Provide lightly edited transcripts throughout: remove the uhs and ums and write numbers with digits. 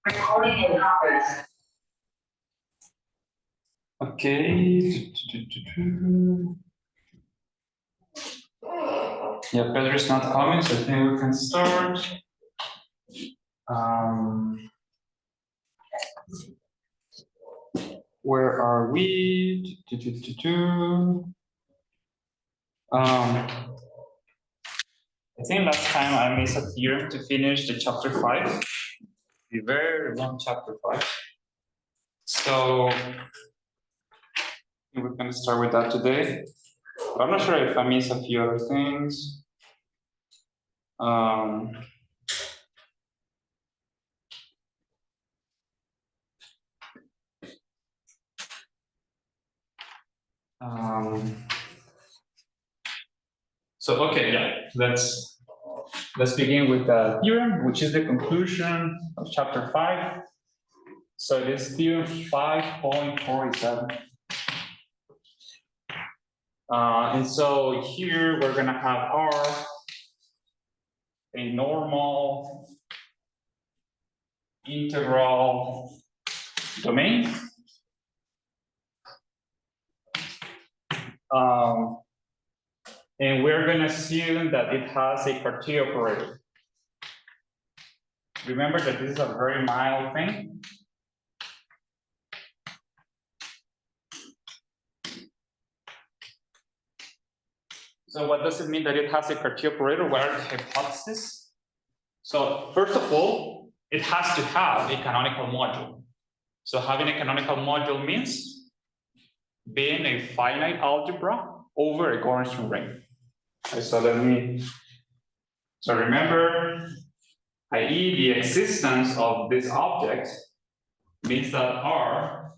Recording in progress. Okay. Yeah, Pedro is not coming, so I think we can start. Where are we? I think last time I missed a theorem to finish the chapter 5, the very long chapter 5. So we're going to start with that today. But I'm not sure if I missed a few other things. So okay, yeah, let's begin with the theorem, which is the conclusion of chapter 5. So it is theorem 5.47. And so here we're gonna have R a normal integral domain. And we're going to assume that it has a Cartier operator. Remember that this is a very mild thing. So what does it mean that it has a Cartier operator? What are the hypotheses? So first of all, it has to have a canonical module. So having a canonical module means being a finite algebra over a Gorentz ring. So remember, i.e. the existence of this object means that R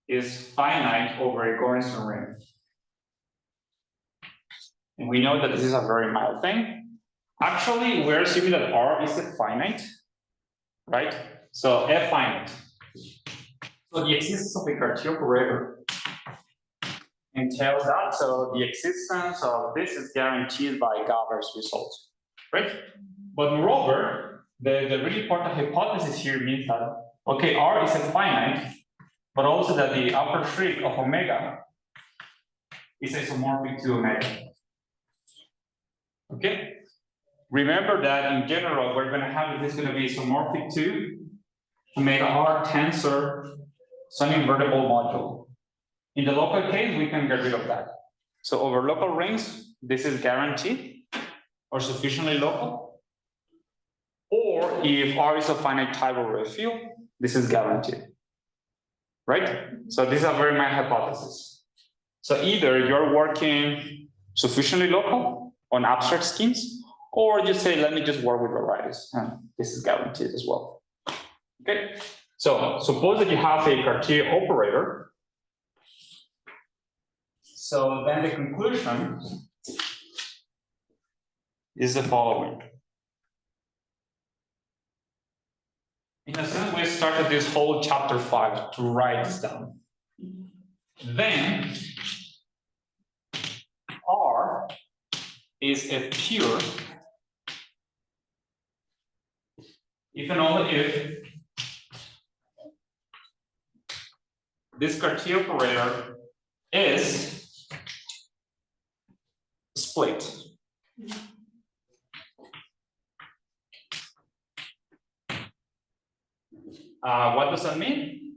is finite over a Gorentz ring. And we know that this is a very mild thing. Actually, we're assuming that R is a finite, right? So F finite. So the existence of a Cartier operator entails that. So the existence of this is guaranteed by Gauber's result, right? But moreover, the really important hypothesis here means that, okay, R is a finite, but also that the upper shriek of omega is isomorphic to omega. Okay? Remember that in general, we're going to have this is going to be isomorphic to omega R tensor sun-invertible module. In the local case, we can get rid of that. So over local rings, this is guaranteed or sufficiently local. Or if R is a finite type over a field, this is guaranteed. Right? So this is a very mild hypothesis. So either you're working sufficiently local on abstract schemes, or you say, let me just work with varieties, and this is guaranteed as well. Okay, so suppose that you have a Cartier operator. So then the conclusion is the following. In a sense, we started this whole chapter 5 to write this down. Then R is a pure if and only if this Cartier operator is split. What does that mean?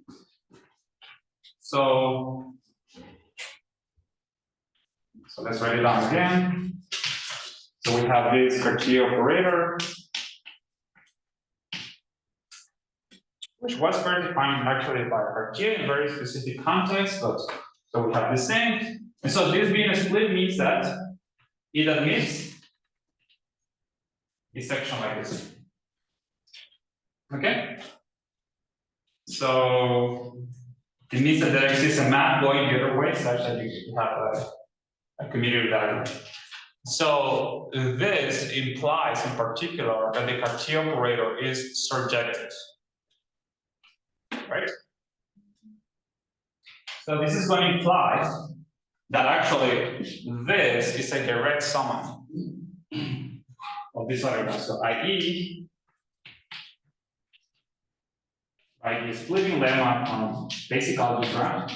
So let's write it down again. So we have this Cartier operator, which was very defined actually by Cartier in very specific context, but so we have the same. And so this being a split means that it admits a section like this. Okay? So it means that there exists a map going the other way, such that you have a commutative diagram. So this implies in particular that the Cartier operator is surjective. Right? So this is going to imply that actually this is a direct summand of this other one. So i.e. by the splitting lemma from basic algebra.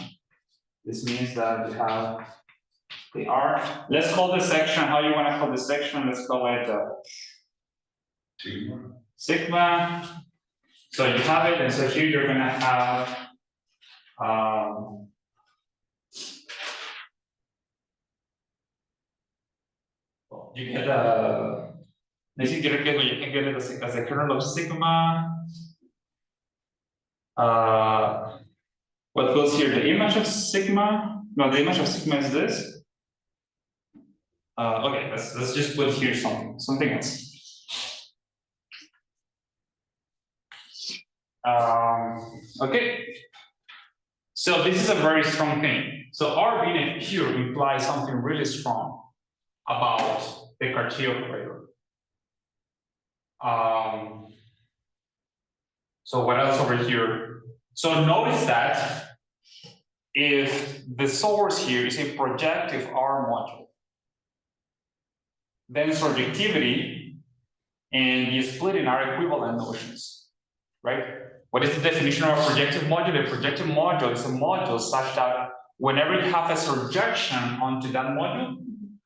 This means that we have the R. Let's call this section, how you want to call this section? Let's call it sigma. So you have it, and so here you're going to have you get you can get it as a kernel of sigma. What goes here? The image of sigma. No, the image of sigma is this. Okay, let's just put here something else. Okay. So this is a very strong thing. So R being a pure implies something really strong about the Cartier operator. So what else over here? So notice that if the source here is a projective R module, then surjectivity and the splitting are equivalent notions, right? What is the definition of a projective module? A projective module is a module such that whenever you have a surjection onto that module,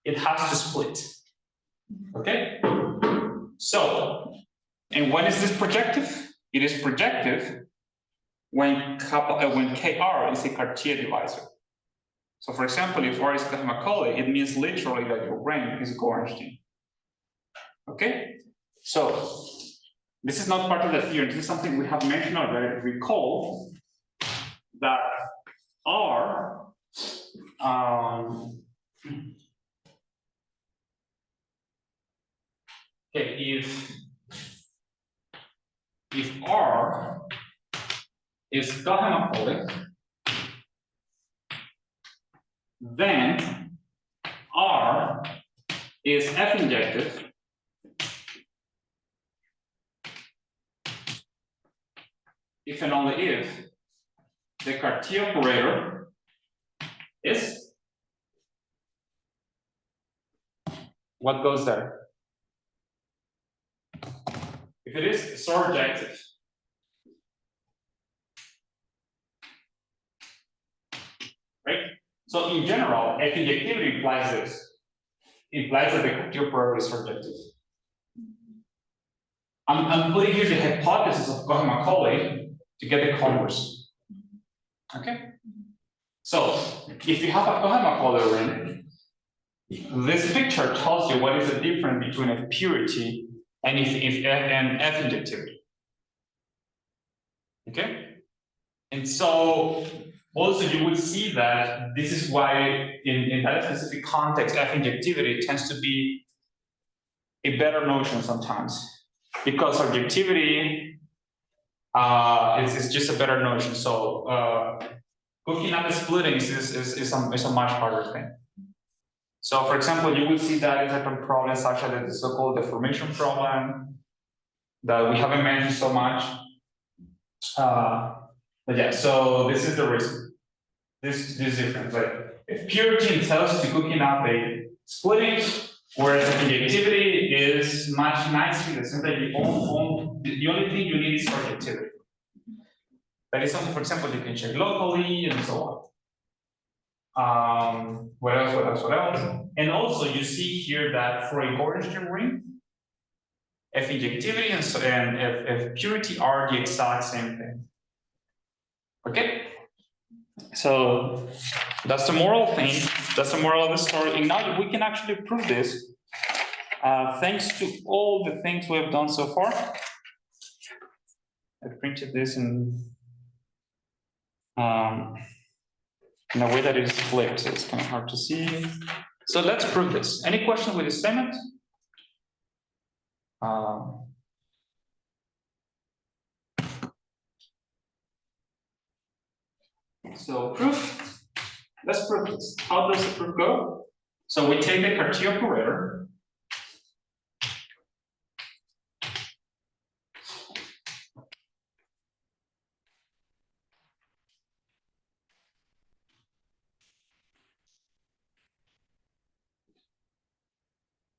it has to split. Okay? So, and when is this projective? It is projective when Kr is a Cartier divisor. So for example, if R is Macaulay, it means literally that your brain is Gorenstein. Okay? So this is not part of the theory. This is something we have mentioned already. Recall that R okay, if R is Macaulay, then R is F injective if and only if the Cartier operator is what goes there? If it is surjective, right? So in general, F injectivity implies this. It implies that the Cartier operator is surjective. I'm putting here the hypothesis of Macaulay to get the converse. Okay? So if you have a Macaulay ring, this picture tells you what is the difference between F purity and F injectivity. Okay? And so also you would see that this is why in that specific context, F injectivity tends to be a better notion sometimes. Because objectivity is just a better notion. So cooking up the splittings is a much harder thing. So for example, you will see that in type of problems such as the so-called deformation problem that we haven't mentioned so much. But yeah, so this is the reason. This difference. Like if purity entails to cooking up a splitting, whereas objectivity is much nicer in the sense that the only thing you need is surjectivity. That is something, for example, you can check locally and so on. What else? And also you see here that for a Gorenstein ring, F injectivity and F purity are the exact same thing. Okay? So that's the moral thing. That's the moral of the story. And now we can actually prove this thanks to all the things we have done so far. I printed this in a way that is flipped, so it's kind of hard to see. So let's prove this. Any question with this statement? So proof. Let's prove this. How does the proof go? So we take the Cartier operator.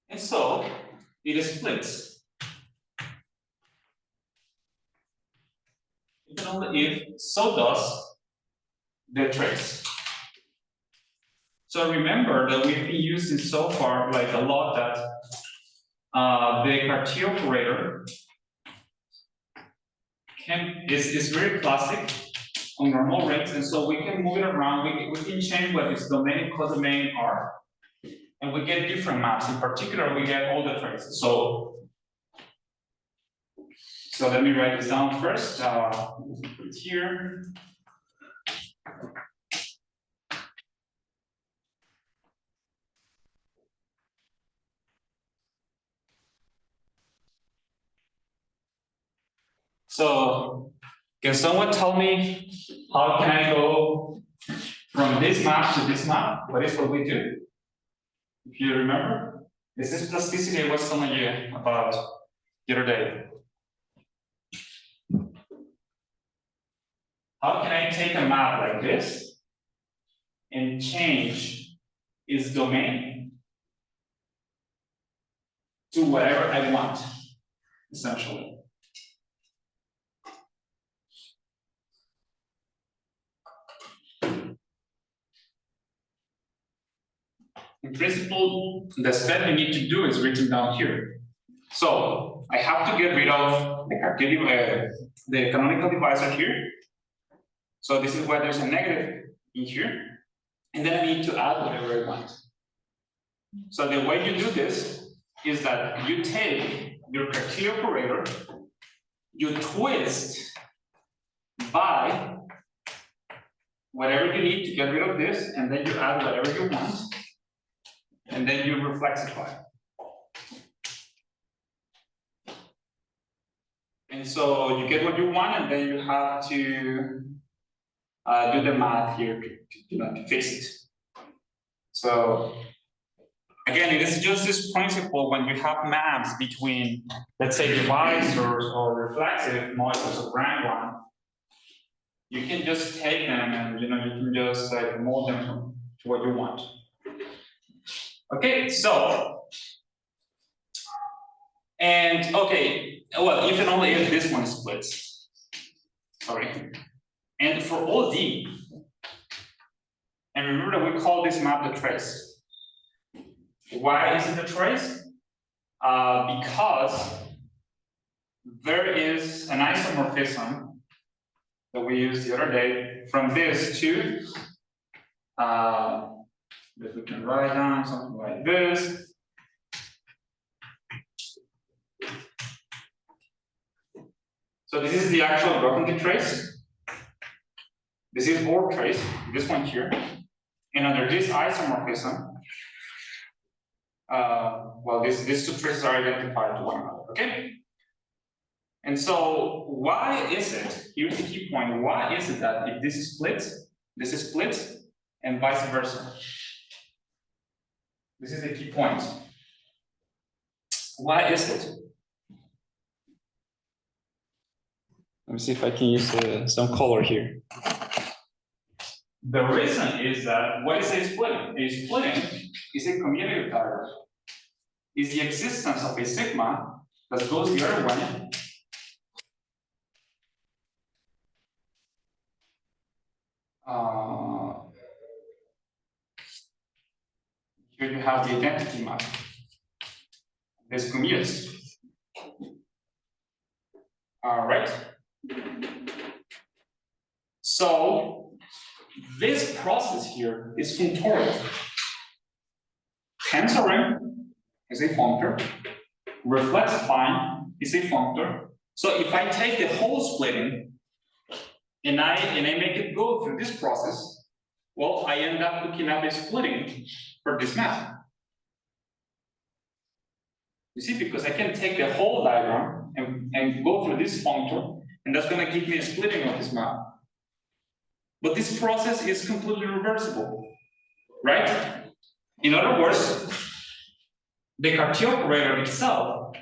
And so it splits. if and only if, so does the trace. So remember that we've been using so far like a lot that the Cartier operator is very classic on normal rings, and so we can move it around. We can change what its domain and codomain are, and we get different maps. In particular, we get all the traces. So let me write this down first. Put it here. So can someone tell me how can I go from this map to this map? What is what we do? If you remember, this is plasticity I was telling you about the other day. How can I take a map like this and change its domain to whatever I want, essentially? In principle, the step you need to do is written down here. So I have to get rid of the canonical divisor here. So this is why there's a negative in here. And then I need to add whatever I want. So the way you do this is that you take your Cartier operator, you twist by whatever you need to get rid of this, and then you add whatever you want, and then you reflexify. And so you get what you want, and then you have to do the math here to fix it. So again, it is just this principle when you have maps between, let's say, divisors or reflexive modules of rank 1, you can just take them and you can just mold them to what you want. Okay, so okay, well, if and only if this one splits. Sorry. And for all D, and remember that we call this map the trace. Why is it the trace? Because there is an isomorphism that we used the other day from this to, if we can write down something like this. So this is the actual Grothendieck trace. This is our trace, this one here. And under this isomorphism, well, these two traces are identified to one another, okay? And so why is it, here's the key point, why is it that if this is split, and vice versa? This is the key point. Why is it? Let me see if I can use some color here. The reason is that, what is a splitting? A splitting is a commutative diagram. Is the existence of a sigma that goes the other way. Here you have the identity map. This commutes. All right. So this process here is functorial. Tensoring is a functor. Reflexifying is a functor. So if I take the whole splitting and I make it go through this process, well, I end up looking at a splitting for this map. You see, because I can take the whole diagram and go through this functor, and that's going to give me a splitting of this map. But this process is completely reversible, right? In other words, the Cartier operator itself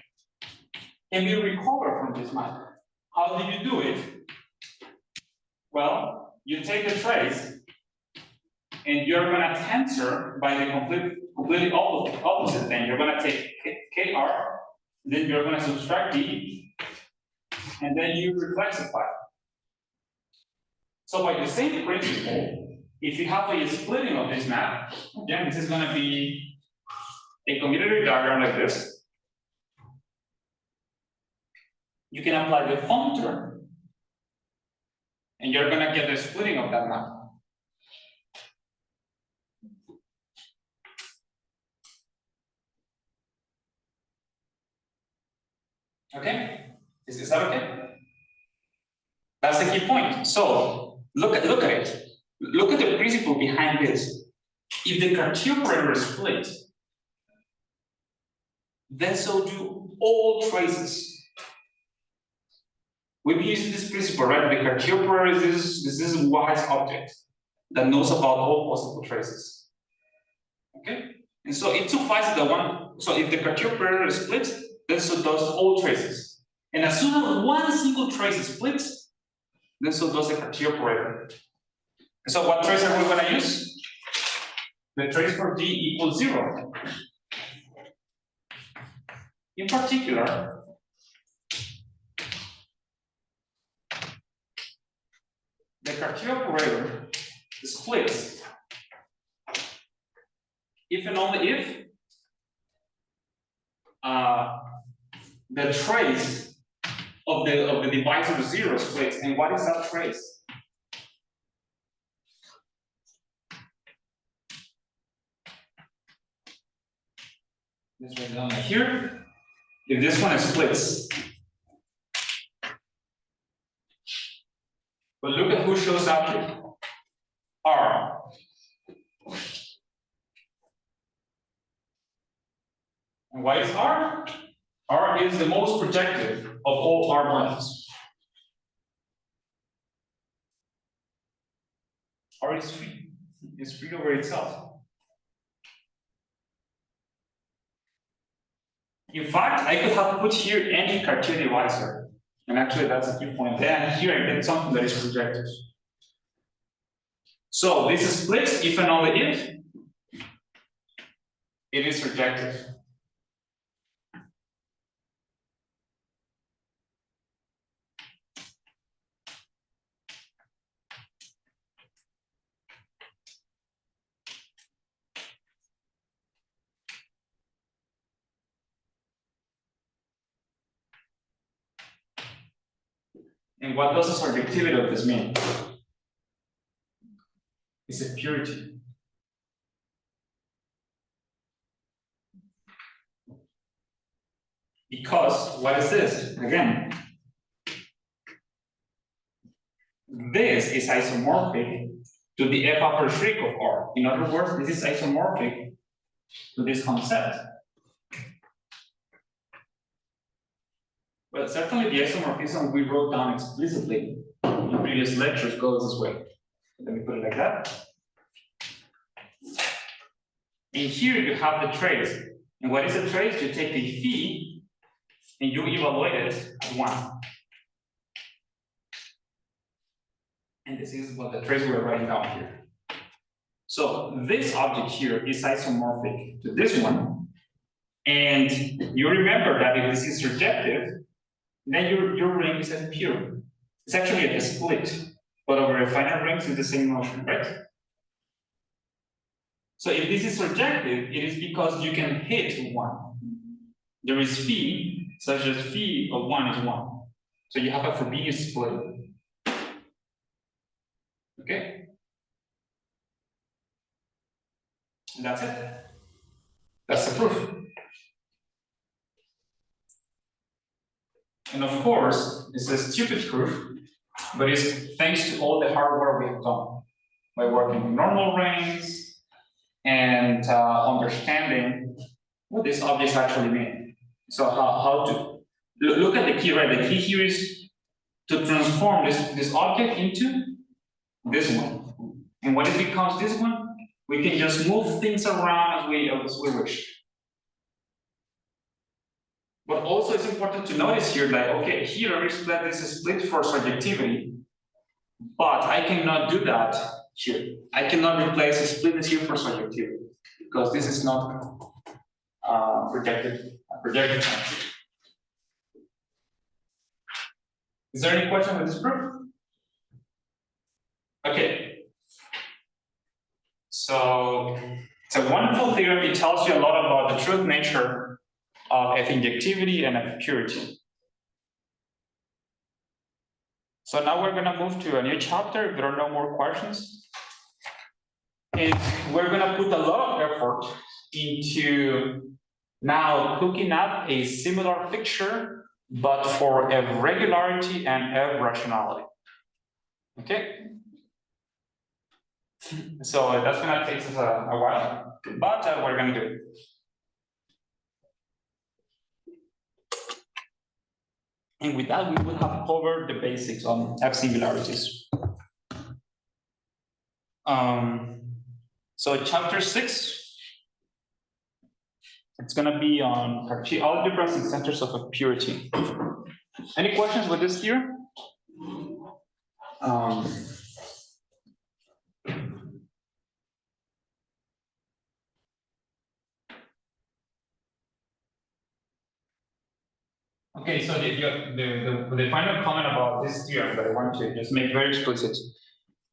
can be recovered from this map. How do you do it? Well, you take the trace, and you're going to tensor by the completely opposite thing. You're going to take KR, then you're going to subtract D, and then you reflexify. So by the same principle, if you have a splitting of this map, again, this is going to be a commutative diagram like this. You can apply the Phong term, and you're going to get the splitting of that map. Okay, is that okay? That's the key point. So look at it. Look at the principle behind this. If the Cartier operator is split, then so do all traces. We've been using this principle, right? The Cartier operator is this wise object that knows about all possible traces. Okay? And so it suffices the one. So if the Cartier operator is split, then so does all traces. And as soon as one single trace is split, then so does the Cartier operator. And so what trace are we going to use? The trace for D equals 0. In particular, the Cartier operator splits if and only if the trace of the divisor 0 splits. And what is that trace? Let's write it down here. If this one splits, but look at who shows up here. R. And why is R? R is the most projective of all R modules. R is free. It's free over itself. In fact, I could have put here any Cartier divisor. And actually, that's a key point. Then here I get something that is projective. So this is split if and only if it is projective. And what does the surjectivity of this mean? It's a purity. Because, what is this? Again, this is isomorphic to the F upper shriek of R. In other words, this is isomorphic to this concept. But certainly the isomorphism we wrote down explicitly in previous lectures goes this way. Let me put it like that. And here you have the trace. And what is a trace? You take the phi and you evaluate it at 1. And this is what the trace we're writing down here. So this object here is isomorphic to this one. And you remember that if this is surjective, then your ring is a pure. It's actually a split, but over a finite ring it's the same notion, right? So if this is surjective, it is because you can hit 1. There is phi, such as phi of 1 is 1. So you have a Frobenius split. Okay? And that's it. That's the proof. And of course, it's a stupid proof, but it's thanks to all the hard work we have done by working with normal rings and understanding what these objects actually mean. So how to look at the key, right? The key here is to transform this object into this one. And when it becomes this one, we can just move things around as we wish. But also it's important to notice here that, okay, here this is split for surjectivity, but I cannot do that here. I cannot replace a splitness here for surjectivity because this is not projected. Is there any question with this proof? Okay. So it's a wonderful theorem. It tells you a lot about the truth nature of F-injectivity and F-purity. So now we're going to move to a new chapter. If there are no more questions. And we're going to put a lot of effort into now cooking up a similar picture, but for F regularity and F rationality. Okay? So that's going to take us a while, but we're going to do it. And with that, we will have covered the basics on F-singularities. So chapter 6, it's going to be on Cartesian algebras and centers of purity. Any questions with this here? Okay, so the final comment about this theorem that I want to just make very explicit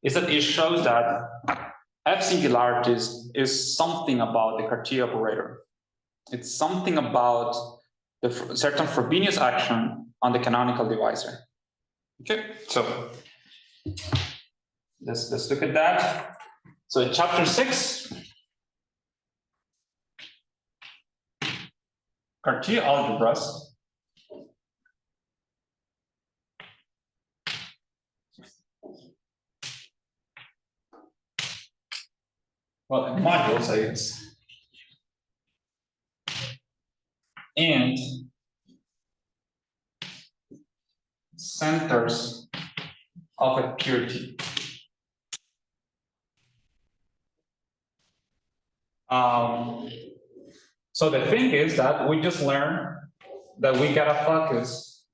is that it shows that F-singularities is something about the Cartesian operator. It's something about the certain Frobenius action on the canonical divisor. Okay, so let's look at that. So in chapter 6, Cartesian algebras. Well, modules, I guess. And centers of a purity. So the thing is that we just learned that we gotta focus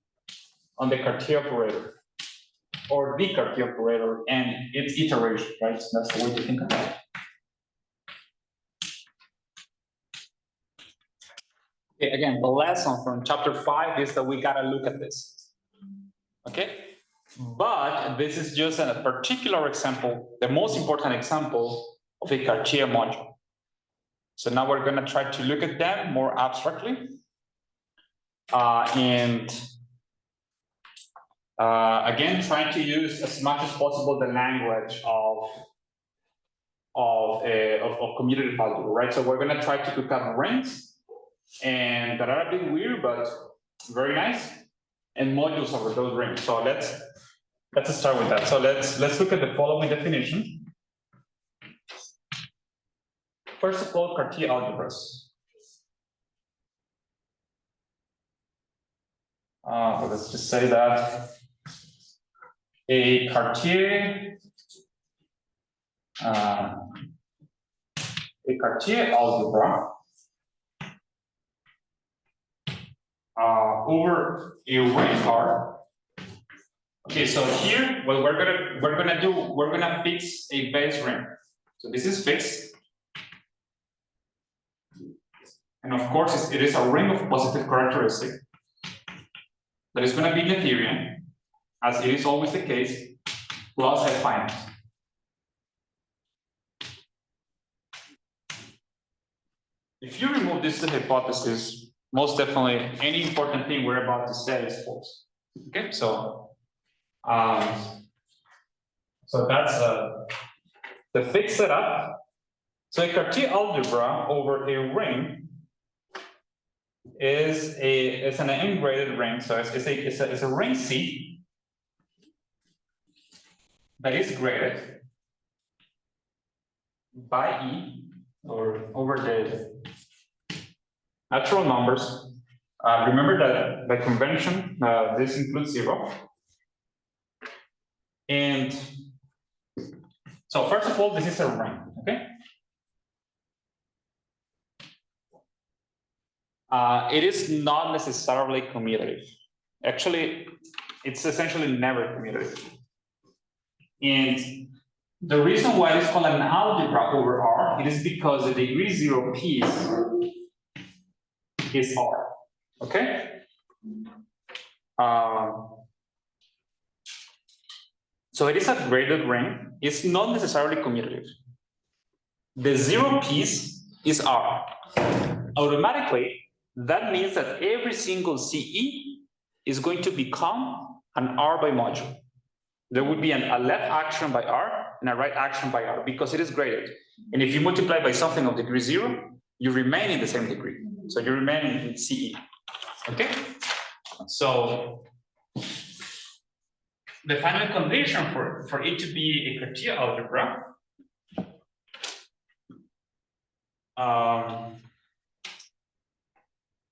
on the Cartesian operator or the Cartesian operator and its iteration, right? That's the way to think about it. Okay, again, the lesson from chapter 5 is that we gotta look at this. Okay, but this is just a particular example, the most important example of a Cartesian module. So now we're gonna try to look at them more abstractly. Again, trying to use as much as possible the language of commutative algebra, right? So we're gonna try to cook up rings, and that are a bit weird, but very nice, and modules over those rings. So let's start with that. So let's look at the following definition. First of all, Cartesian algebras. Let's just say that a Cartesian algebra over a ring R. Okay, so here what we're gonna fix a base ring. So this is fixed, and of course it is a ring of positive characteristic that is going to be Noetherian, as it is always the case, plus a finite. If you remove this hypothesis, most definitely any important thing we're about to say is false. Okay, so that's the fixed setup. So a Cartesian algebra over a ring is an n-graded ring. So it's a ring C that is graded by E or over the natural numbers. Remember that by convention, this includes 0. And so first of all, this is a ring, okay? It is not necessarily commutative. Actually, it's essentially never commutative. And the reason why it's called an algebra over R, it is because the degree 0 piece is R, okay? So it is a graded ring. It's not necessarily commutative. The zero piece is R. Automatically, that means that every single CE is going to become an R by module. There would be a left action by R and a right action by R because it is graded. And if you multiply by something of degree 0, you remain in the same degree. So you remain in CE. Okay? So the final condition for it to be a Cartier algebra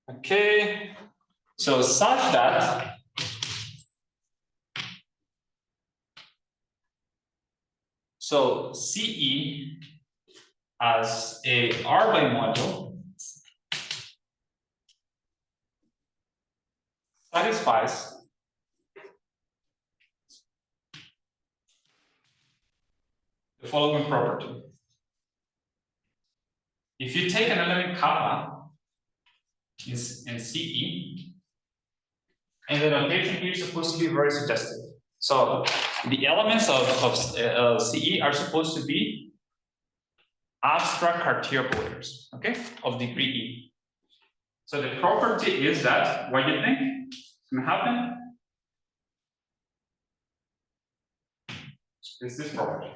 okay, so such that so CE as a R by module satisfies the following property. If you take an element kappa in CE, and the notation here is supposed to be very suggestive. So the elements of CE are supposed to be abstract Cartier pointers, okay, of degree E. So the property is that, what do you think is going to happen? Is this property.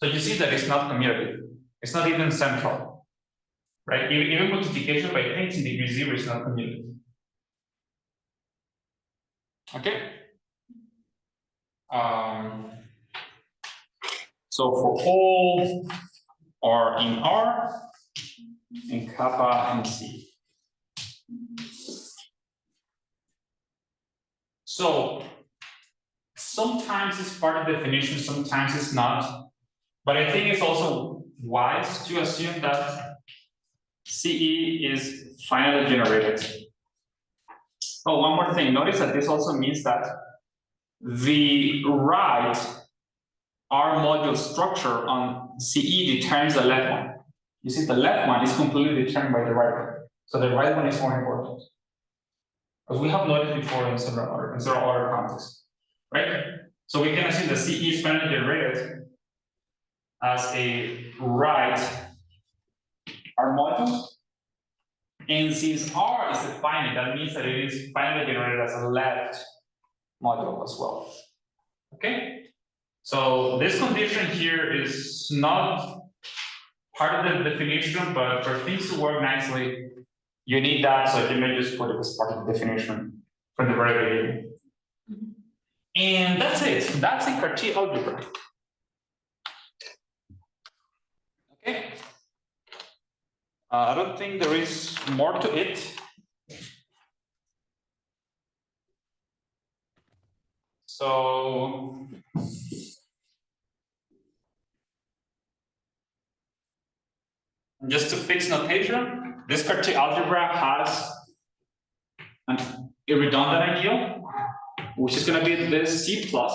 So you see that it's not commutative. It's not even central, right? Even multiplication by things in degree 0 is not commutative. Okay. So for all R in R and kappa in C. So sometimes it's part of the definition, sometimes it's not. But I think it's also wise to assume that CE is finally generated. Oh, one more thing. Notice that this also means that the right R module structure on CE determines the left one. You see, the left one is completely determined by the right one. So the right one is more important. As we have noticed before in several other contexts, right? So we can assume the CE is finally generated as a right R module. And since R is defined, that means that it is finally generated as a left module as well. Okay? So this condition here is not part of the definition, but for things to work nicely, you need that, so you may just put it as part of the definition from the very beginning. And that's it. That's a Cartier algebra. Okay. I don't think there is more to it. So just to fix notation, this Cartier algebra has a redundant ideal, which is going to be this C plus.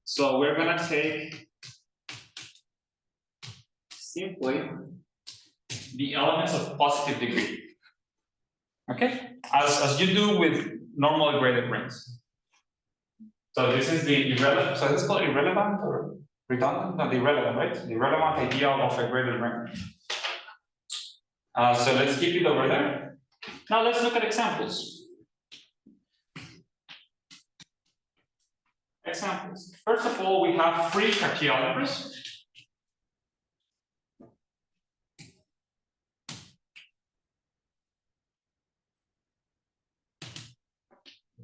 So we're going to take simply the elements of positive degree. Okay, as you do with normal graded rings. So this is the irrelevant. So this is called irrelevant or redundant? No, the irrelevant, right? The relevant idea of a graded ring. So let's keep it over there. Now let's look at examples. Examples. First of all, we have three Cartier algebras.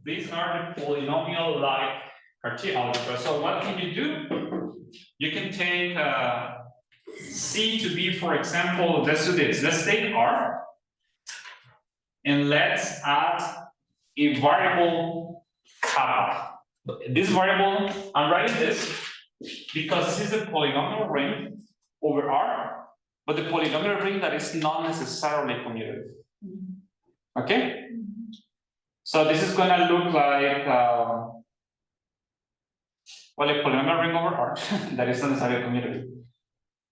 These are the polynomial-like Cartier algebra. So what can you do? You can take C to be, for example, let's do this. Let's take R, and let's add a variable kappa. This variable, I'm writing this because this is a polynomial ring over R, but the polynomial ring that is not necessarily commutative. Okay? So this is going to look like, well, a polynomial ring over R that is not necessarily commutative.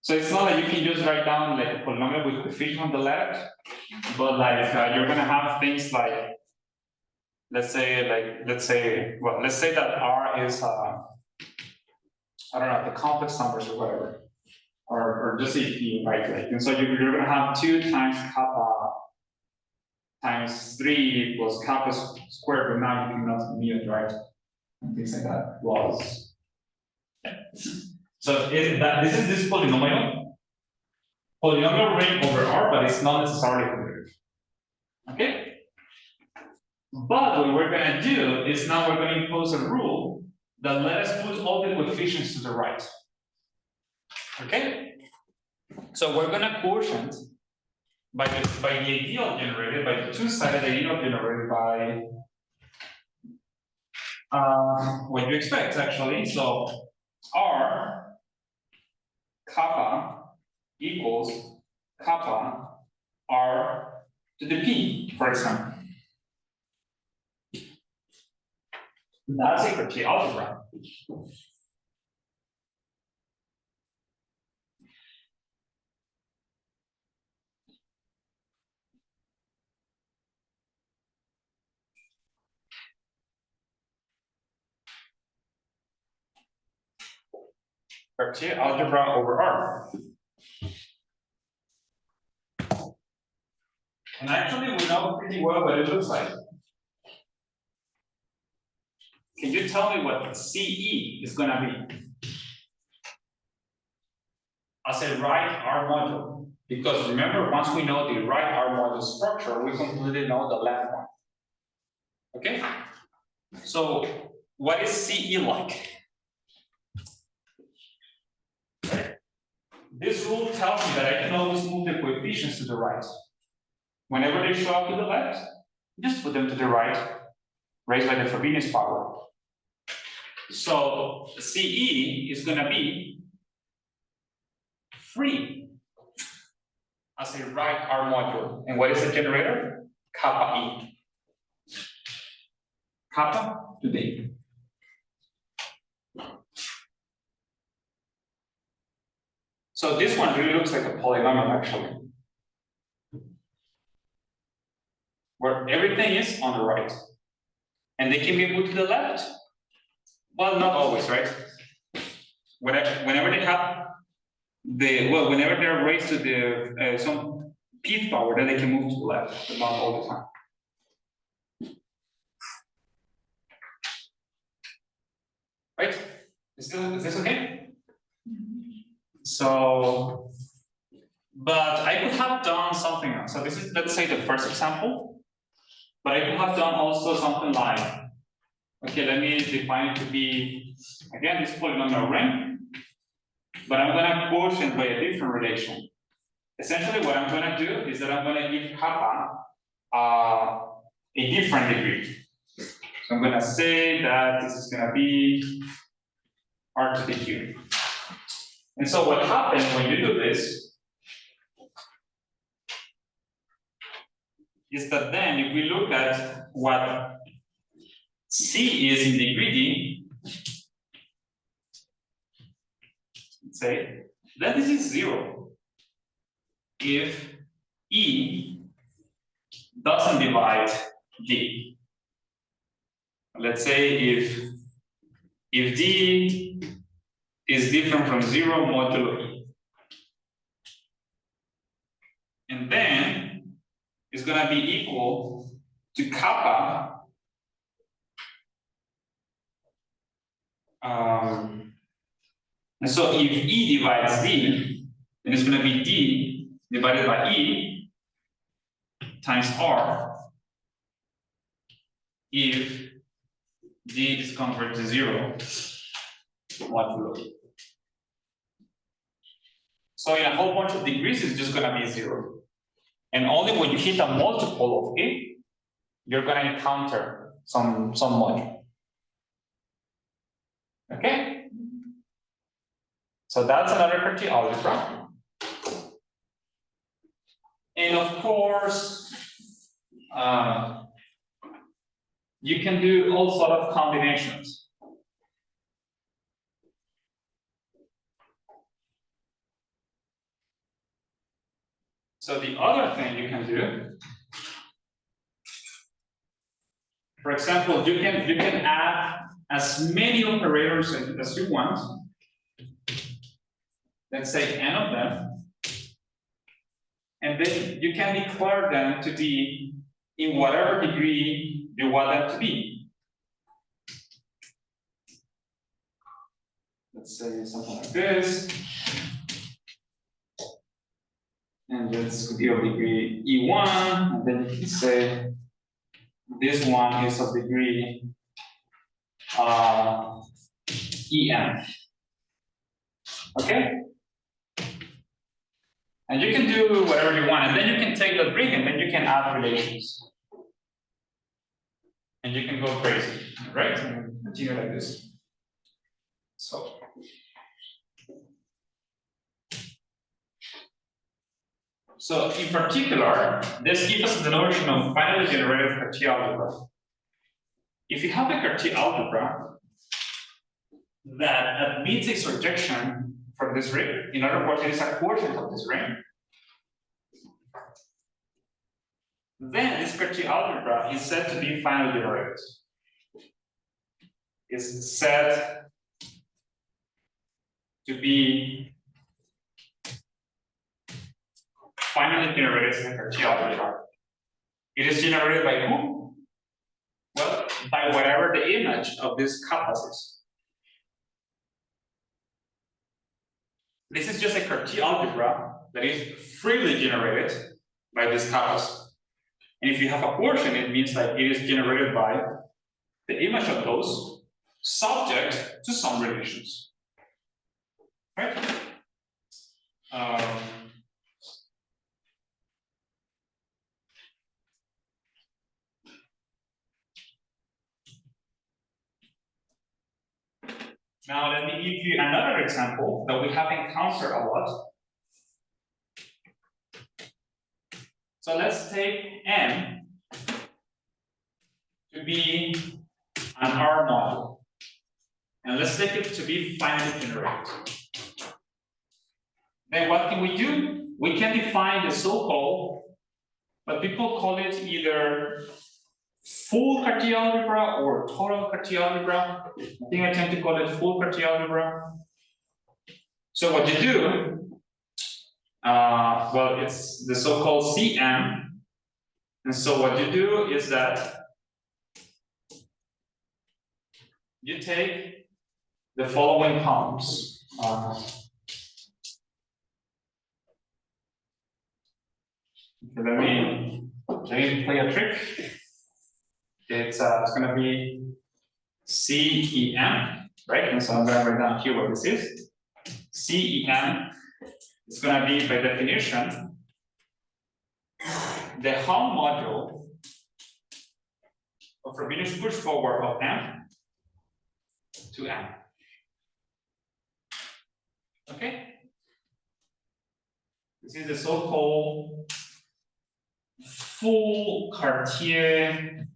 So it's not like you can just write down like a polynomial with coefficient on the left, but like you're going to have things like let's say that R is I don't know, the complex numbers or whatever, or just a P, right? Like, and so you're going to have 2 times kappa times 3 plus kappa squared, but now you can multiply it, right? And things like that. Was so this is this polynomial ring over R, but it's not necessarily converged. Okay. But what we're going to do is now we're going to impose a rule that let us put all the coefficients to the right. Okay? So we're going to quotient by the ideal generated, by the two-sided ideal generated by what you expect actually. So R kappa equals kappa R to the P, for example. That's a Cauchy algebra. Cauchy algebra over R. And actually, we know pretty well what it looks like. Can you tell me what CE is going to be? As a right R module. Because remember, once we know the right R module structure, we completely know the left one. Okay? So, what is CE like? This rule tells me that I can always move the coefficients to the right. Whenever they show up to the left, just put them to the right, raised by the Frobenius power. So CE is going to be free as a right R module. And what is the generator? Kappa E. Kappa to the E. So this one really looks like a polynomial actually, where everything is on the right. And they can be moved to the left. Well, not always, right? Whenever they have whenever they're raised to the some p power, then they can move to the left, but not all the time. Right? Is this okay? So, but I could have done something else. So this is, let's say, the first example. But I could have done also something like, okay, let me define it to be, again, this polynomial ring, but I'm going to quotient by a different relation. Essentially, what I'm going to do is that I'm going to give kappa a different degree. So I'm going to say that this is going to be R to the cube. And so what happens when you do this is that then if we look at what C is in degree D, let's say, then this is 0 if E doesn't divide D. Let's say if D is different from 0 modulo E. And then it's going to be equal to kappa and so if E divides D, then it's going to be D divided by E times R if D is converted to 0 modulo E. So in a whole bunch of degrees, it's just going to be 0. And only when you hit a multiple of E, you're going to encounter some module. Okay? So that's another Cauchy algebra. And of course, you can do all sort of combinations. So the other thing you can do For example, you can add as many operators as you want. Let's say n of them, and then you can declare them to be in whatever degree you want them to be. Let's say something like this, and this could be of degree E1, and then you can say this one is of degree En. Okay? And you can do whatever you want, and then you can take the ring and then you can add relations. And you can go crazy, right? And continue like this. So in particular, this gives us the notion of finally generated Cartier algebra. If you have a Cartier algebra that admits a surjection for this ring, in other words, it is a quotient of this ring, then this Cartier algebra is said to be finally generated. It's said to be finally generated in Cartier algebra. It is generated by who? Well, by whatever the image of this kappas is. This is just a Cartier algebra that is freely generated by this kappas. And if you have a quotient, it means that it is generated by the image of those subject to some relations. Right? Now let me give you another example that we have encountered a lot. So let's take M to be an R model, and let's take it to be finally generated. Then what can we do? We can define the so-called, but people call it either full Cartier algebra or total Cartier algebra. I think I tend to call it full Cartier algebra. So what you do, well, it's the so-called CM. And so what you do is that you take the following columns. Let me play a trick. It's going to be CEM, right? And so I'm going to write down here what this is. CEM is going to be, by definition, the Hom module of Frobenius push forward of M to M. Okay? This is the so-called full Cartier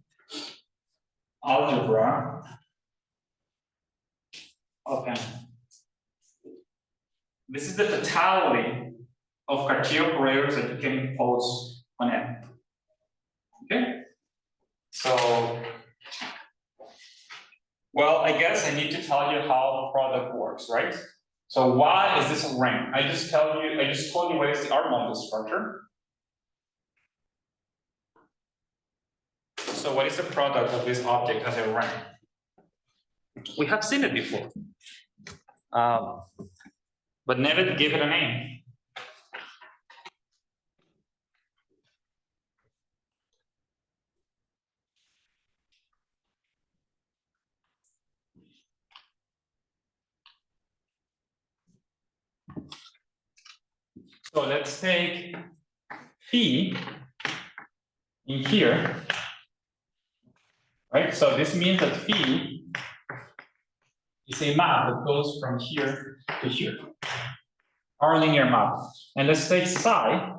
algebra of M. This is the totality of Cartier operators that you can impose on M. Okay? So, well, I guess I need to tell you how the product works, right? So why is this a ring? I just told you what is the R module structure. So what is the product of this object as a ring? We have seen it before, but never give it a name. So let's take phi in here, right? So this means that phi is a map that goes from here to here, our linear map. And let's take psi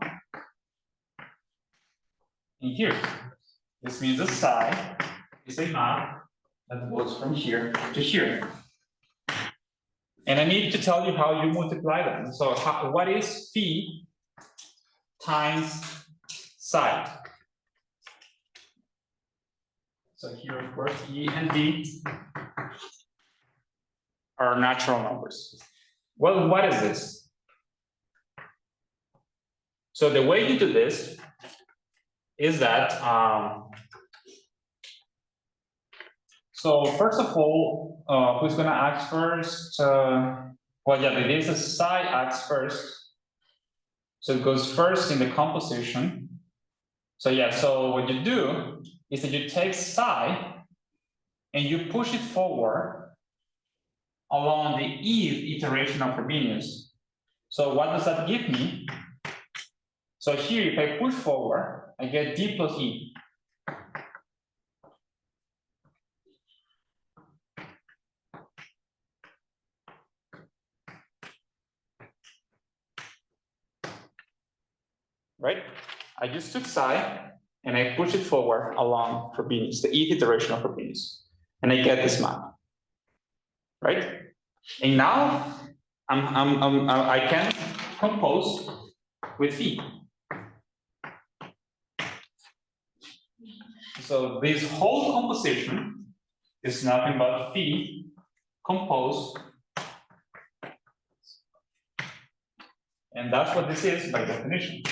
in here. This means that psi is a map that goes from here to here. And I need to tell you how you multiply them. So what is phi times psi? So here, of course, E and D are natural numbers. Well, what is this? So the way you do this is that, so first of all, who's gonna act first? Well, yeah, it is a psi acts first. So it goes first in the composition. So yeah, so what you do is that you take psi and you push it forward along the E iteration of Frobenius. So what does that give me? So here, if I push forward, I get D plus E. Right? I just took psi and I push it forward along Frobenius, the E iteration of Frobenius, and I get this map. Right? And now I can compose with phi. So this whole composition is nothing but phi composed, and that's what this is by definition.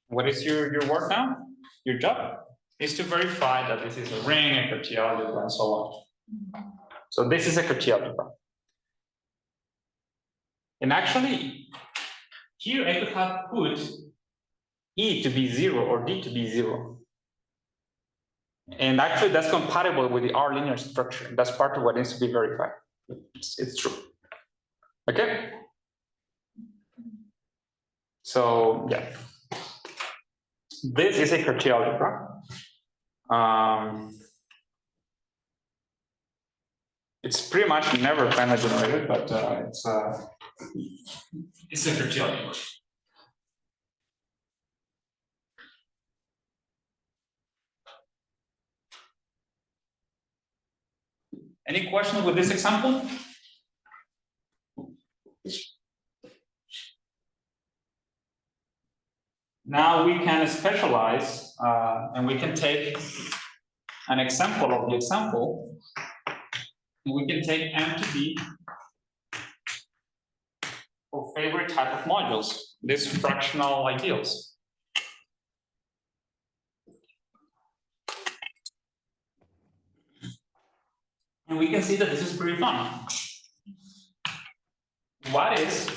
What is your work now? Your job is to verify that this is a ring, a Cartier algebra, and so on. So this is a Cartier algebra. And actually, here I could have put E to be 0 or D to be 0. And actually, that's compatible with the R linear structure. That's part of what needs to be verified. It's true. Okay? So, yeah. This is a Cartier algebra. It's pretty much never finally generated, but it's a Cartier algebra. Any questions with this example? Now we can specialize and we can take an example of the example. And we can take M to B for favorite type of modules, these fractional ideals. And we can see that this is pretty fun. What is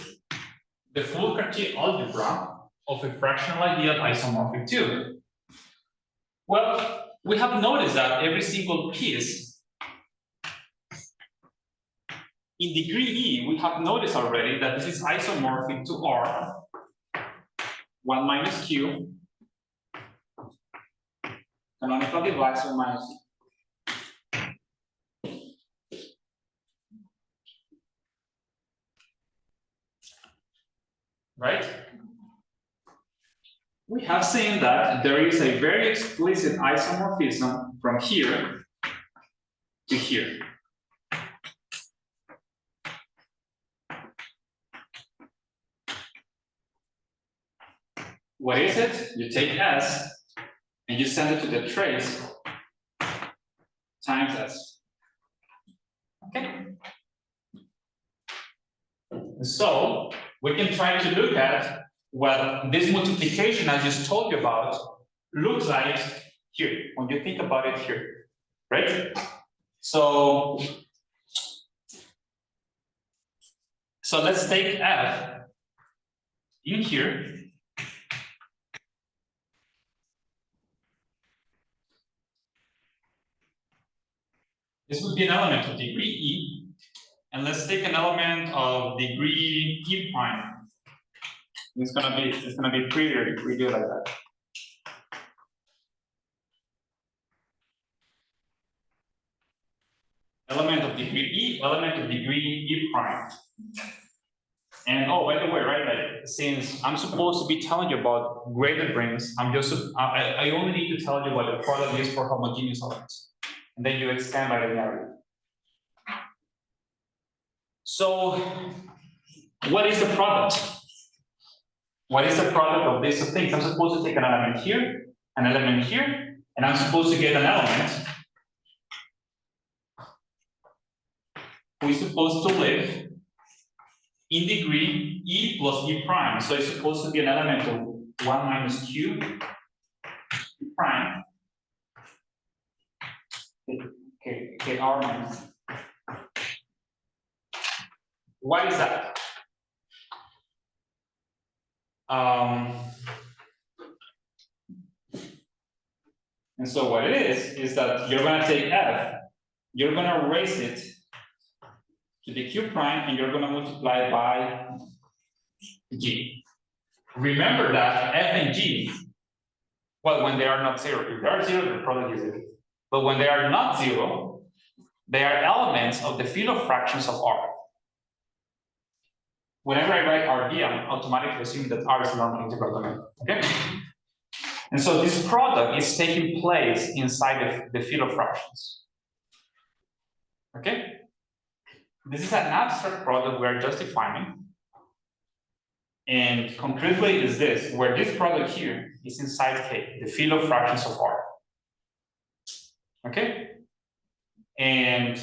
the full Cartier algebra of a fractional ideal isomorphic 2? Well, we have noticed that every single piece in degree E, we have noticed already that this is isomorphic to R, 1 minus Q, canonical divisor minus E. Right? We have seen that there is a very explicit isomorphism from here to here. What is it? You take S and you send it to the trace times S. Okay. So we can try to look at what this multiplication I just told you about looks like here, when you think about it here, right? So let's take F in here. This would be an element of degree E, and let's take an element of degree E prime. It's gonna be prettier if we do it like that. Element of degree E, element of degree E prime. And oh, by the way, right, like, since I'm supposed to be telling you about graded rings, I only need to tell you what the product is for homogeneous elements. And then you extend by linearity. So what is the product? What is the product of these two things? I'm supposed to take an element here, and I'm supposed to get an element who is supposed to live in degree e plus e prime. So it's supposed to be an element of 1 minus q e prime. Okay, r minus. What is that? And so what it is that you're going to take f, you're going to raise it to the q prime, and you're going to multiply by g. Remember that f and g, well, when they are not zero, if they are zero, the product is zero. But when they are not zero, they are elements of the field of fractions of R. Whenever I write RD, I'm automatically assuming that R is a normal integral domain. Okay? And so this product is taking place inside the field of fractions. Okay? This is an abstract product we are just defining. And concretely is this, where this product here is inside K, the field of fractions of R. Okay? And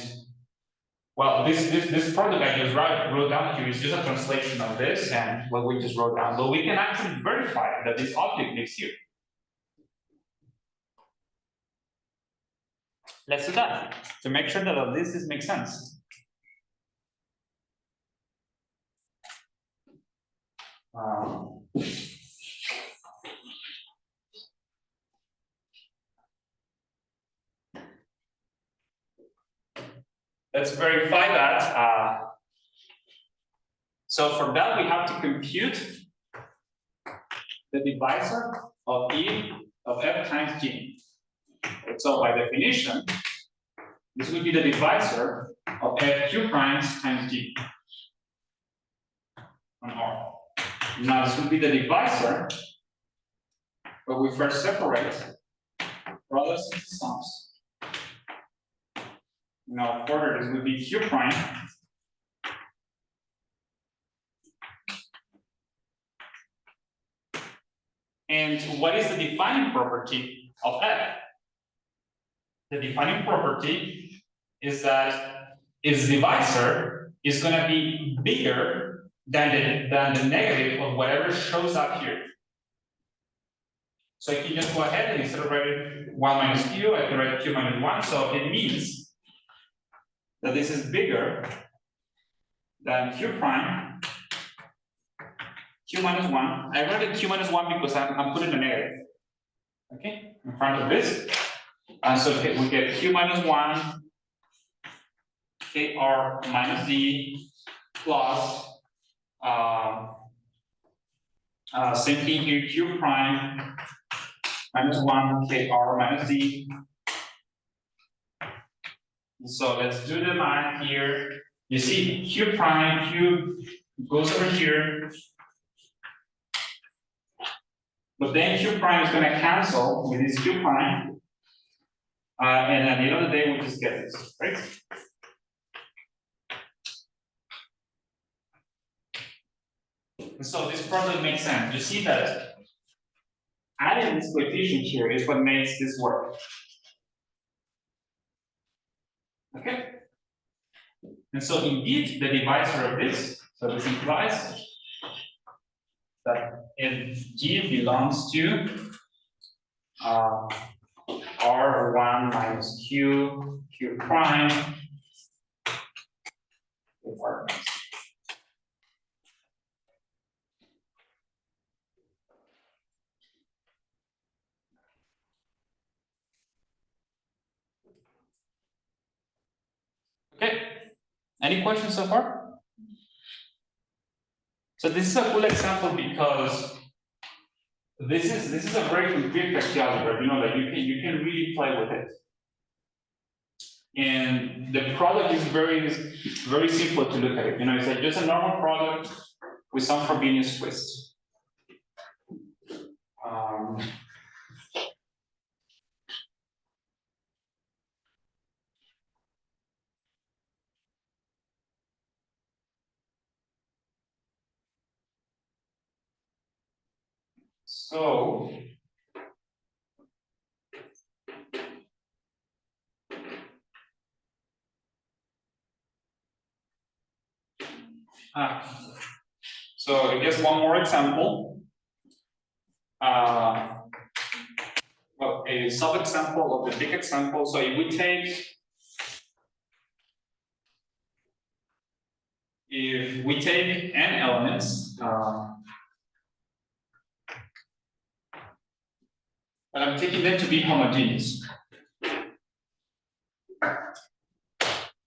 well, this product I just wrote down here is just a translation of this and what we just wrote down. But we can actually verify that this object lives here. Let's do that to make sure that at least this makes sense. Let's verify that. So for that, we have to compute the divisor of E of F times G. So by definition, this would be the divisor of FQ primes times G on R. Now this would be the divisor, but we first separate products and sums. Now further, this would be Q prime and what is the defining property of F? The defining property is that its divisor is going to be bigger than the negative of whatever shows up here. So I can just go ahead and instead of writing 1 minus q, I can write q minus 1. So it means that this is bigger than q prime, q minus 1. I wrote it q minus 1 because I'm putting a negative, okay, in front of this. And so we get q minus 1, kr minus d plus, same thing here, q prime minus 1, kr minus d. So let's do the math here. You see, q prime, q goes over here. But then q prime is going to cancel with this q prime. And at the end of the day, we just get this, right? And so this product makes sense. You see that adding this coefficient here is what makes this work. Okay? And so indeed, the divisor of this, so this implies that if G belongs to R1 minus Q prime, okay, any questions so far? So this is a cool example because this is a very concrete algebra, you know, that you can really play with it. And the product is very simple to look at it. You know, it's like just a normal product with some Frobenius twist. So I guess one more example. Well, a sub-example of the big example. So if we take n elements, and I'm taking them to be homogeneous.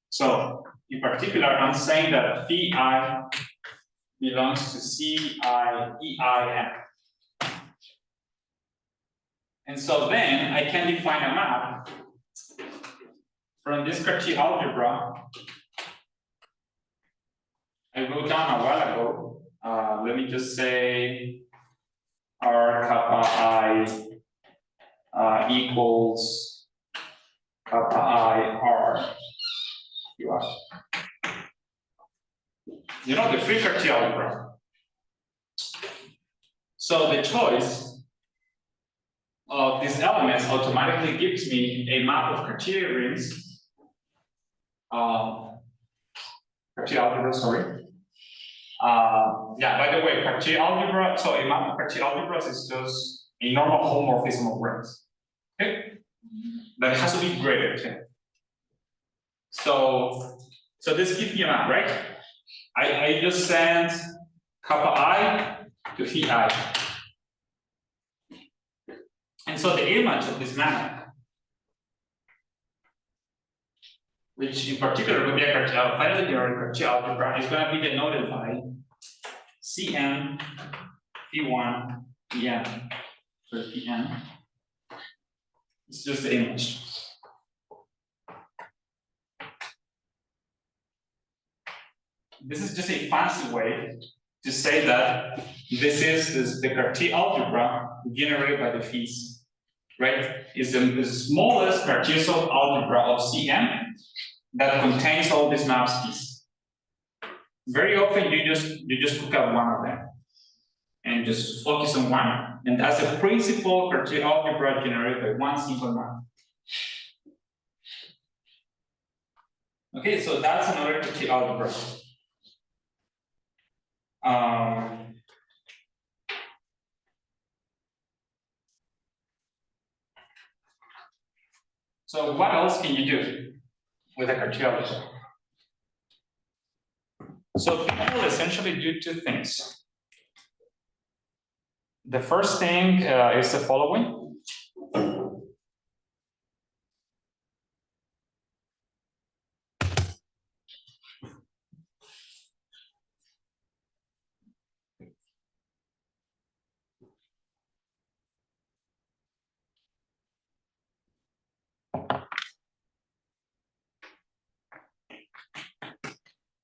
So in particular, I'm saying that phi I belongs to Ci EIN. And so then I can define a map from this Cartier algebra. I wrote down a while ago. Let me just say R kappa I equals kappa I R. You know the free Cartier algebra. So the choice of these elements automatically gives me a map of Cartier rings. Cartier algebra, sorry. Yeah, by the way, Cartier algebra, so a map of Cartier algebras is just a normal homomorphism of rings. Okay? But it has to be greater too. So this gives me a map, right? I just send kappa I to phi I. And so the image of this map, which in particular will be a finally Cartier algebra, is going to be denoted by Cn P1 Pn. So Pn. It's just the image. This is just a fancy way to say that this is the Cartier algebra generated by the phis, right? It's the smallest Cartier algebra of Cn that contains all these maps phis. Very often you just look at one of them and just focus on one, and that's a principal Cartier algebra generated by one single map. Okay, so that's another Cartier algebra. So what else can you do with a Cartier algebra? So people essentially do two things. The first thing is the following.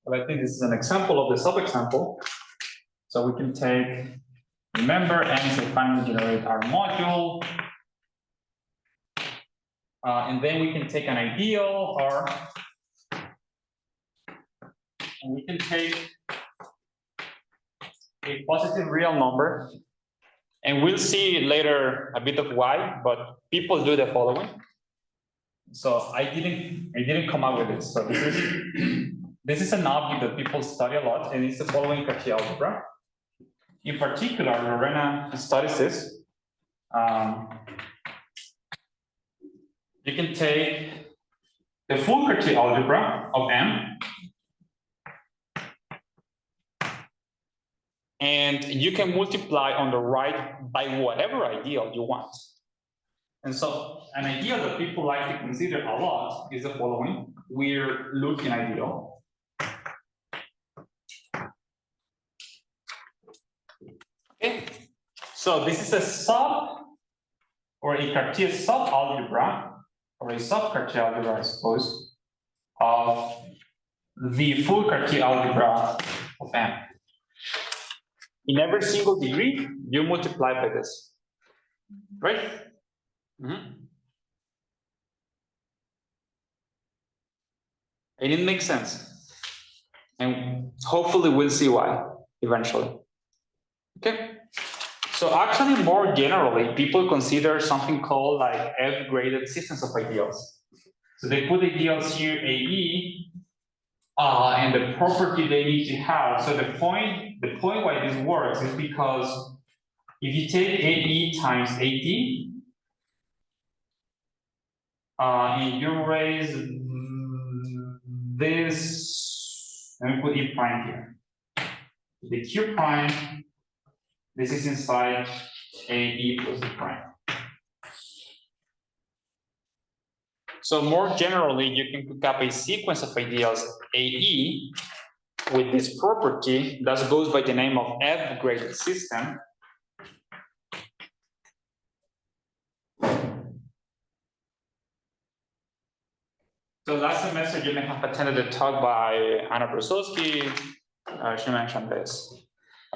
Well, I think this is an example of the sub-example. So we can take, remember, n is a finally generated R module. And then we can take an ideal R. And we can take a positive real number. And we'll see later a bit of why, but people do the following. So I didn't come up with this. So this is an object that people study a lot, and it's the following Cartier algebra. In particular, Lorena studies this. You can take the full Cartier algebra of M, and you can multiply on the right by whatever ideal you want. And so an ideal that people like to consider a lot is the following weird looking ideal. Okay, so this is a sub or a Cartier sub-algebra or a sub-Cartier algebra, I suppose, of the full Cartier algebra of M. In every single degree, you multiply by this, right? And it makes sense. And hopefully we'll see why eventually. Okay. So actually, more generally, people consider something called like F-graded systems of ideals. So they put ideals here, AE, and the property they need to have. So the point why this works is because if you take AE times AD, and you raise this, let me put E prime here. The Q prime, this is inside AE plus E prime. So more generally, you can cook up a sequence of ideals AE with this property that goes by the name of F-graded system. So last semester, you may have attended a talk by Anna Brusowski. She mentioned this.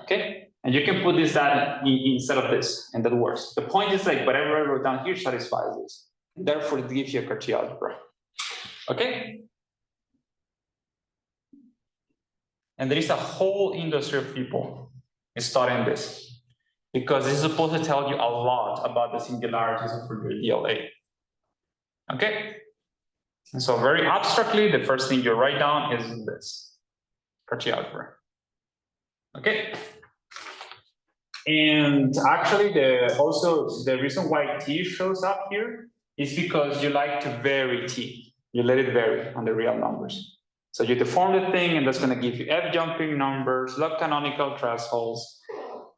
Okay, and you can put this that instead of this, and that works. The point is like whatever I wrote down here satisfies this. Therefore, it gives you a Cauchy algebra. Okay. And there is a whole industry of people studying this because it's supposed to tell you a lot about the singularities of your DLA. Okay. And so very abstractly, the first thing you write down is this Cauchy algebra. Okay. And actually, also the reason why T shows up here is because you like to vary T. You let it vary on the real numbers. So you deform the thing, and that's going to give you F jumping numbers, log canonical thresholds,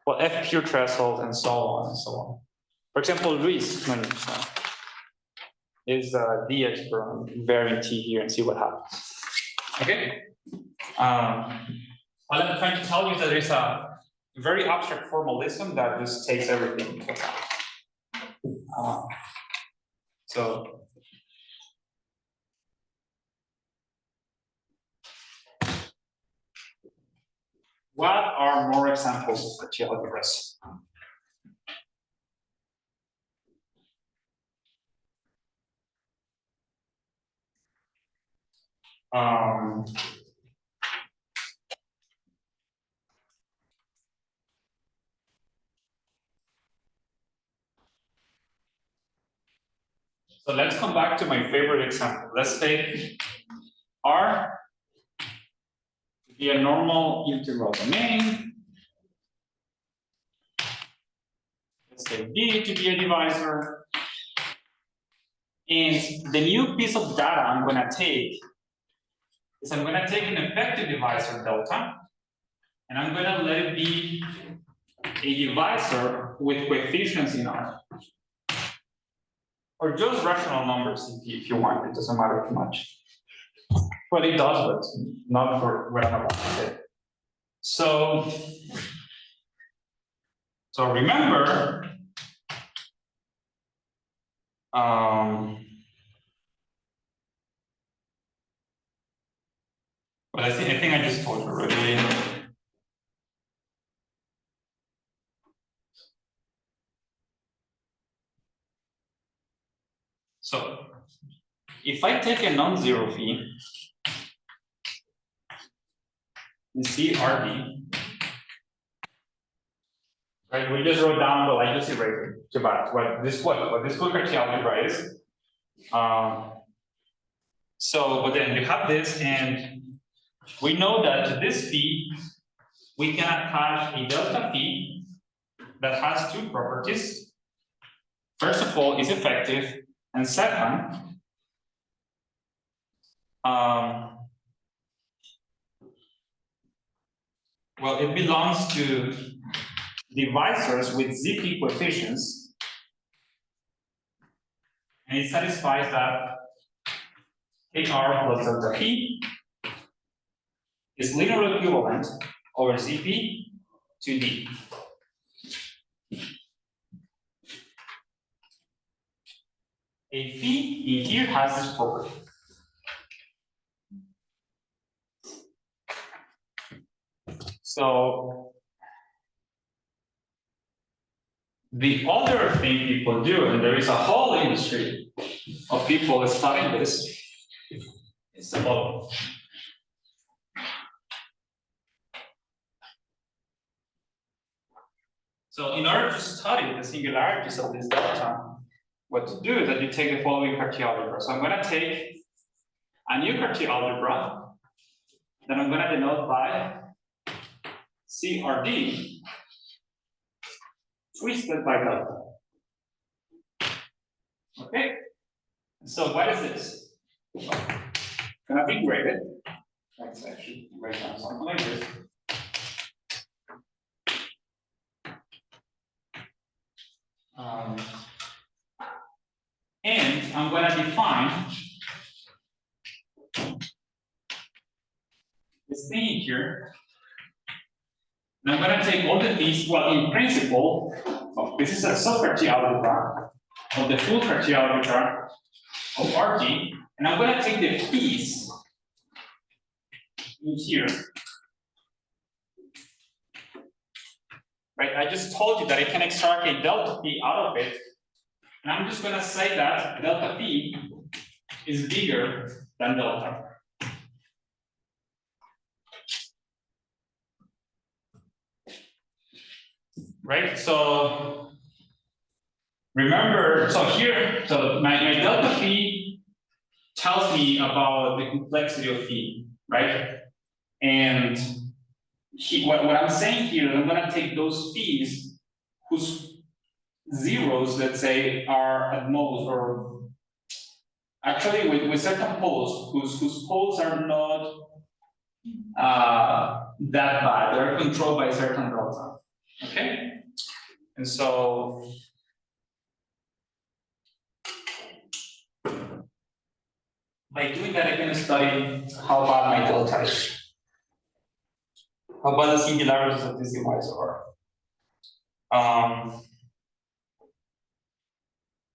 well, F pure thresholds, and so on and so on. For example, Luis is the expert on varying T here and see what happens. Okay. What I'm trying to tell you is that there's a very abstract formalism that just takes everything into account. So what are more examples of Cauchy algebras? So let's come back to my favorite example. Let's take R to be a normal integral domain. Let's take D to be a divisor. And the new piece of data I'm going to take is I'm going to take an effective divisor delta, and I'm going to let it be a divisor with coefficients in R. Or just rational numbers if you want, it doesn't matter too much. Well, it does, but not for what I'm about to say. So remember, but I think I just told you already. So if I take a non-zero phi in CRD, right? We just wrote down, well, I just erased it. What this Cauchy algebra is. But then you have this, and we know that to this phi, we can attach a delta phi that has two properties. First of all, it's effective, and second, well, it belongs to divisors with ZP coefficients, and it satisfies that HR plus delta P is linear equivalent over ZP to D. A phi in here has this property. So the other thing people do, and there is a whole industry of people studying this, is the following. So in order to study the singularities of this delta, what to do is that you take the following Cartier algebra. So I'm going to take a new Cartier algebra that I'm going to denote by CRD twisted by delta. Okay, so what is this? Gonna be graded. Let's actually write down something like this. And I'm going to define this thing here. And I'm going to take all the pieces. Well, in principle, this is a sub-Cartier algebra of the full Cartier algebra of RT. And I'm going to take the piece in here. Right? I just told you that I can extract a delta P out of it. And I'm just going to say that delta P is bigger than delta. Right? So remember, so here, so my delta P tells me about the complexity of phi, right? And what I'm saying here is I'm going to take those phis whose zeros, let's say, are at most, or actually with certain poles, whose poles are not that bad. They're controlled by a certain delta. Okay? And so by doing that, I can study how bad my delta is. How bad the singularities of this device are.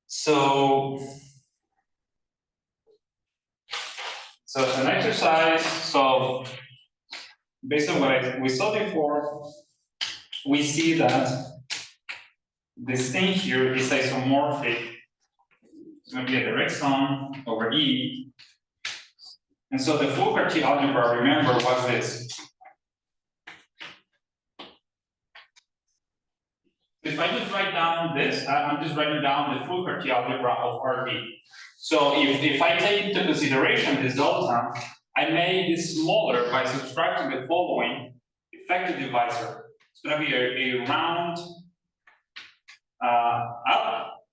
So it's an exercise. So based on what we saw before, we see that this thing here is isomorphic. It's going to be a direct sum over E. And so the full Cartier algebra, remember, was this. If I just write down this, I'm just writing down the full Cartier algebra of RB. So if I take into consideration this delta, I made this smaller by subtracting the following effective divisor. It's going to be a round up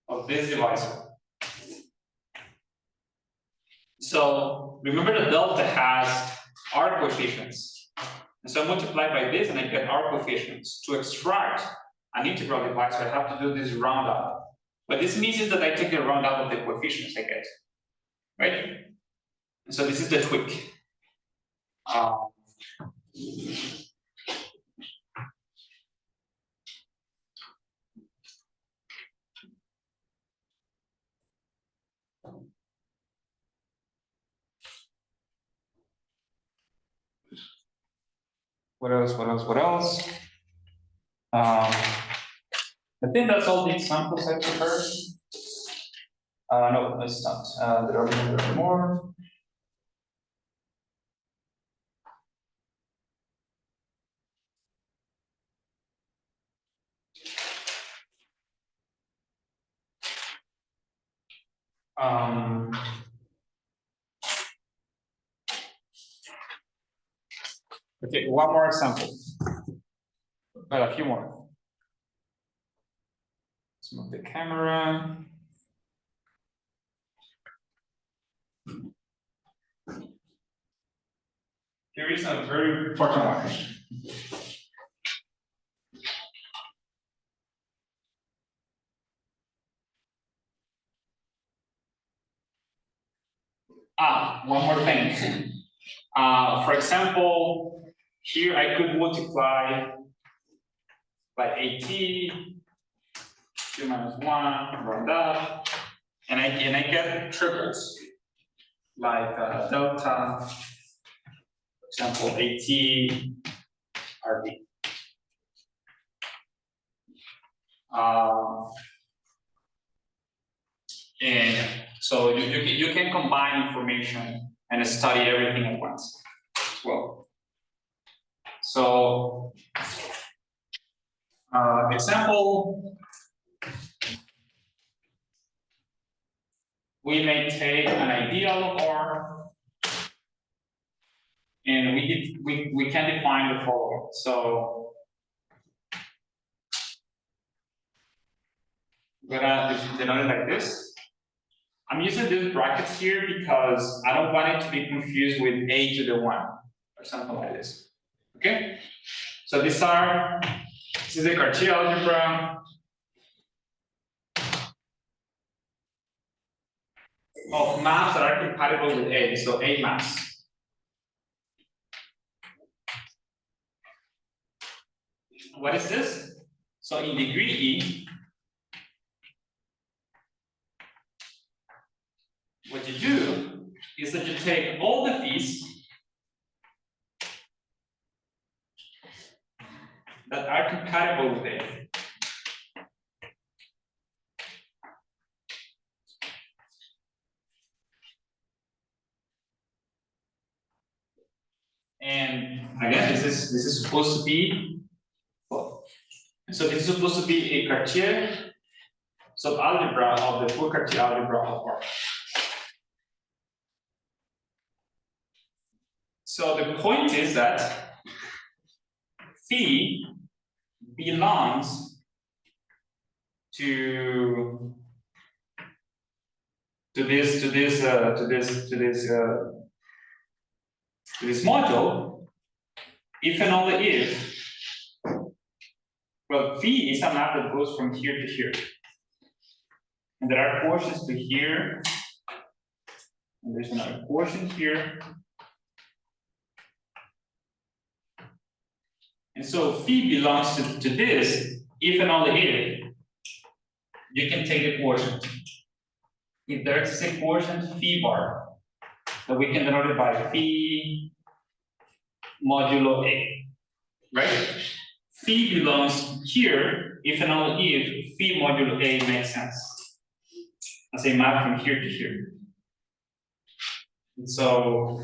of this divisor. So remember the delta has R coefficients. And so I multiply by this and I get R coefficients. To extract an integral divisor, I have to do this round up. What this means is that I take the round up of the coefficients I get. Right? And so this is the tweak. What else? I think that's all the examples I prepared. No, it's not. There are more. Okay, one more example. Well, a few more. Let's move the camera. Here is a very important one. One more thing. For example, here I could multiply by AT, 2 minus 1, round up, and I get triplets like delta, for example, AT, RB. And so you can combine information and study everything at once as well. So Example, we may take an ideal of R, and we can define the following. So I'm gonna denote it like this. I'm using these brackets here because I don't want it to be confused with a to the 1 or something like this. Okay? So this is the Cartier algebra of maps that are compatible with A, so A maps. What is this? So in degree E, what you do is that you take all the P's that are compatible with A. And again, this is supposed to be, so this is supposed to be a Cartier subalgebra of the full Cartier algebra of R. So the point is that phi belongs to this module if and only if, well, phi is a map that goes from here to here, and there are portions to here, and there's another portion here. And so phi belongs to this if and only if you can take the quotient. If there's a quotient phi bar, that we can denote it by phi modulo A, right? Phi belongs here if and only if phi modulo A makes sense as a map from here to here. And so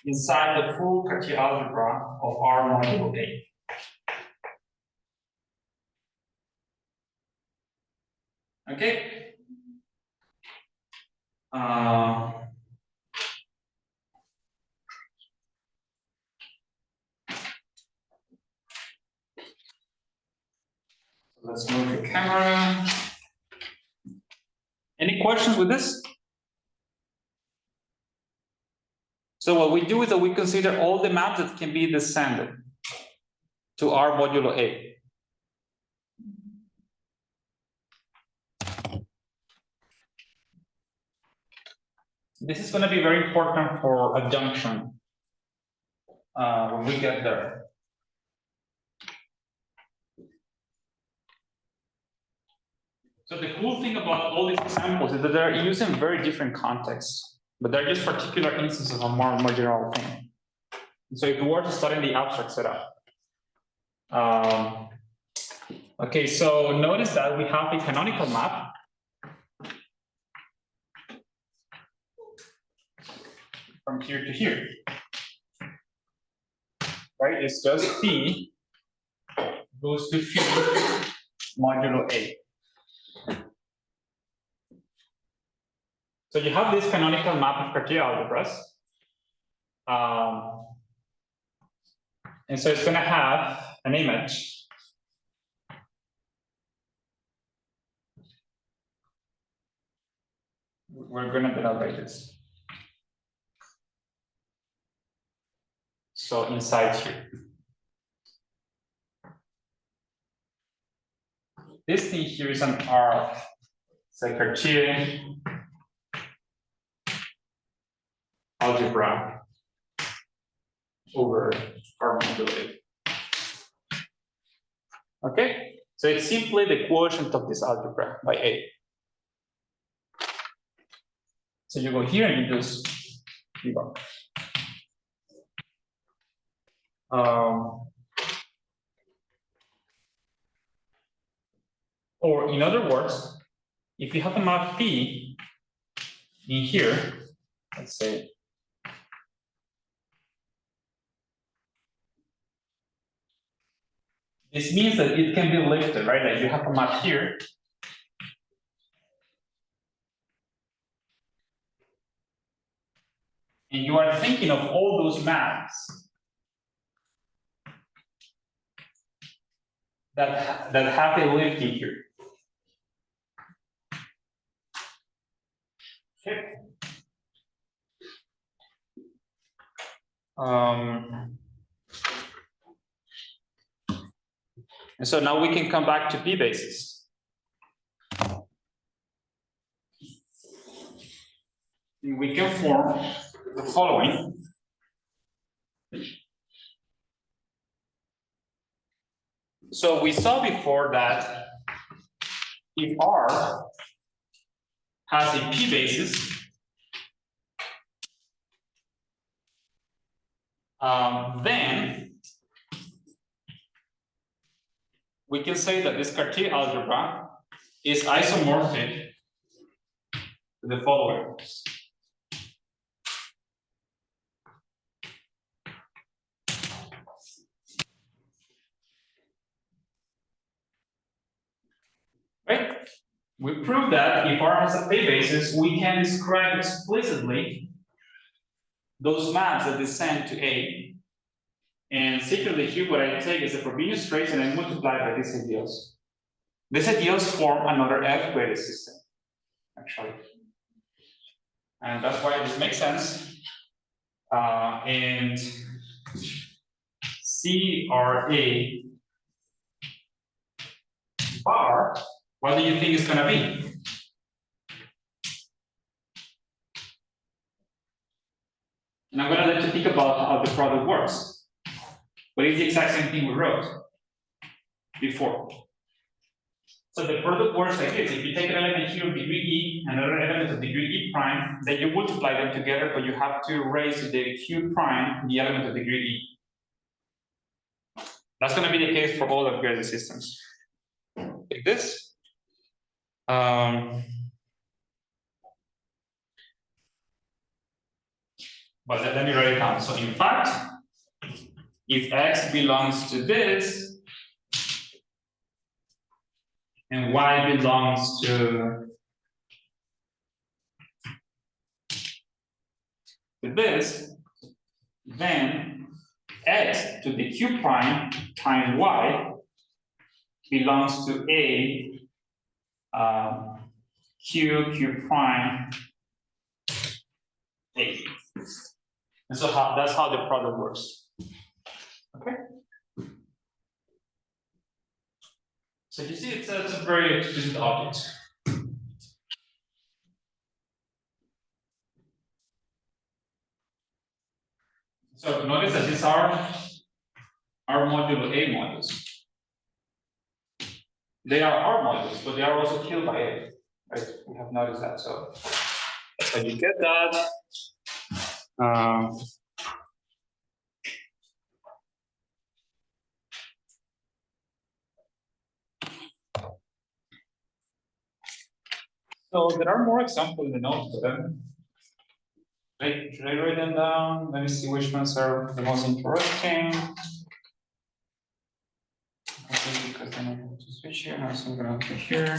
inside the full Cartier algebra of R modulo A. Okay. Let's move the camera. Any questions with this? So what we do is that we consider all the maps that can be descended to R modulo A. This is going to be very important for adjunction when we get there. So the cool thing about all these examples is that they're used in very different contexts, but they're just particular instances of a more general thing. So if we were to study the abstract setup, okay, so notice that we have a canonical map from here to here, right? It's just phi goes to phi modulo A. So you have this canonical map of Cartier algebras. And so it's going to have an image. We're going to denote this. So inside here. This thing here is an R, it's a Cartier algebra over R modulo A. Okay, so it's simply the quotient of this algebra by A. So you go here and you just debug. Or in other words, if you have a map phi in here, let's say, This means that it can be lifted, right? Like you have a map here. And you are thinking of all those maps that have a lifting here. Okay. And so now we can come back to P basis. We can form the following. So we saw before that if R has a P basis, then we can say that this Cartier algebra is isomorphic to the following. Right? We prove that if R has a P basis, we can describe explicitly those maps that descend to A. And secretly here, what I take is the Frobenius trace and I multiply by these ideals. These ideals form another F-graded system, actually. And that's why this makes sense. And CRA bar, what do you think it's going to be? And I'm going to let you think about how the product works. But it's the exact same thing we wrote before. So the product works like this. If you take an element here of degree E and another element of degree E prime, then you multiply them together, but you have to raise to the Q prime the element of degree E. That's going to be the case for all F-graded systems. Like this. But let me write it down. So in fact, if X belongs to this, and Y belongs to this, then X to the Q prime times Y belongs to A Q prime A. And so that's how the product works. Okay. So you see, it's a very explicit object. So notice that these are our modulo A modules. They are our modules, but they are also killed by A. Right? We have noticed that. So you get that. So there are more examples in the notes, but then should I write them down? Let me see which ones are the most interesting. Okay, because then I have to switch here. Now so I'm going to put here.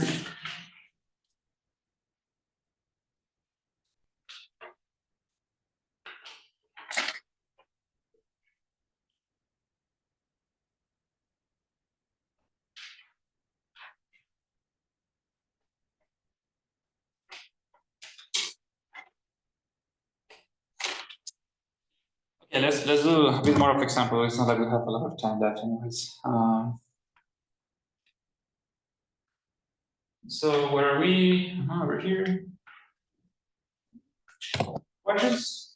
Okay, let's do a bit more of example. It's not like we have a lot of time left, anyways. So where are we? Over here. Questions?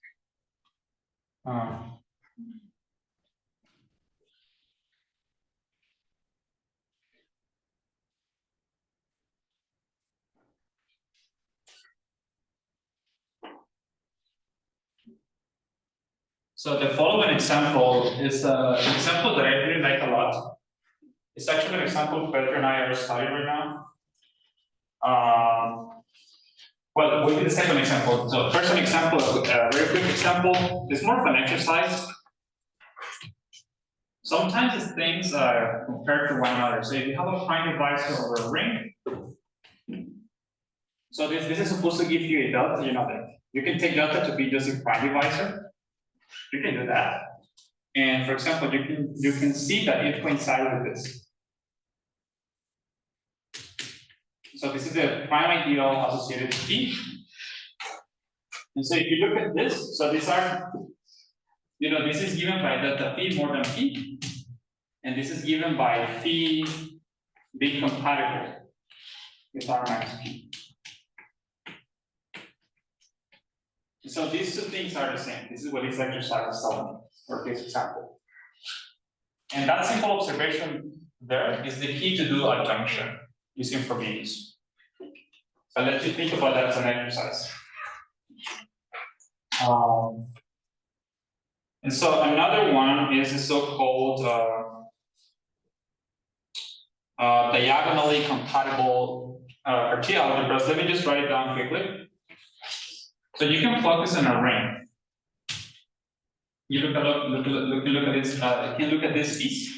So the following example is an example that I really like a lot. It's actually an example Petra and I are studying right now. Well, we'll do the second example. So first an example, a very quick example. It's more of an exercise. sometimes it's things compared to one another. So if you have a prime divisor over a ring, so this is supposed to give you a delta, you know that. You can take delta to be just a prime divisor. You can do that. And for example, you can see that it coincides with this. So this is the prime ideal associated to P. And so if you look at this, so these are, you know, this is given by delta P more than P. And this is given by phi being compatible with R minus P. So these two things are the same. This is what this exercise is telling me, or this example. And that simple observation there is the key to do adjunction using Frobenius. So let you think about that as an exercise. And so another one is the so-called diagonally compatible Cartier algebras. Let me just write it down quickly. So you can focus on a ring. You look at this. You can look at this piece.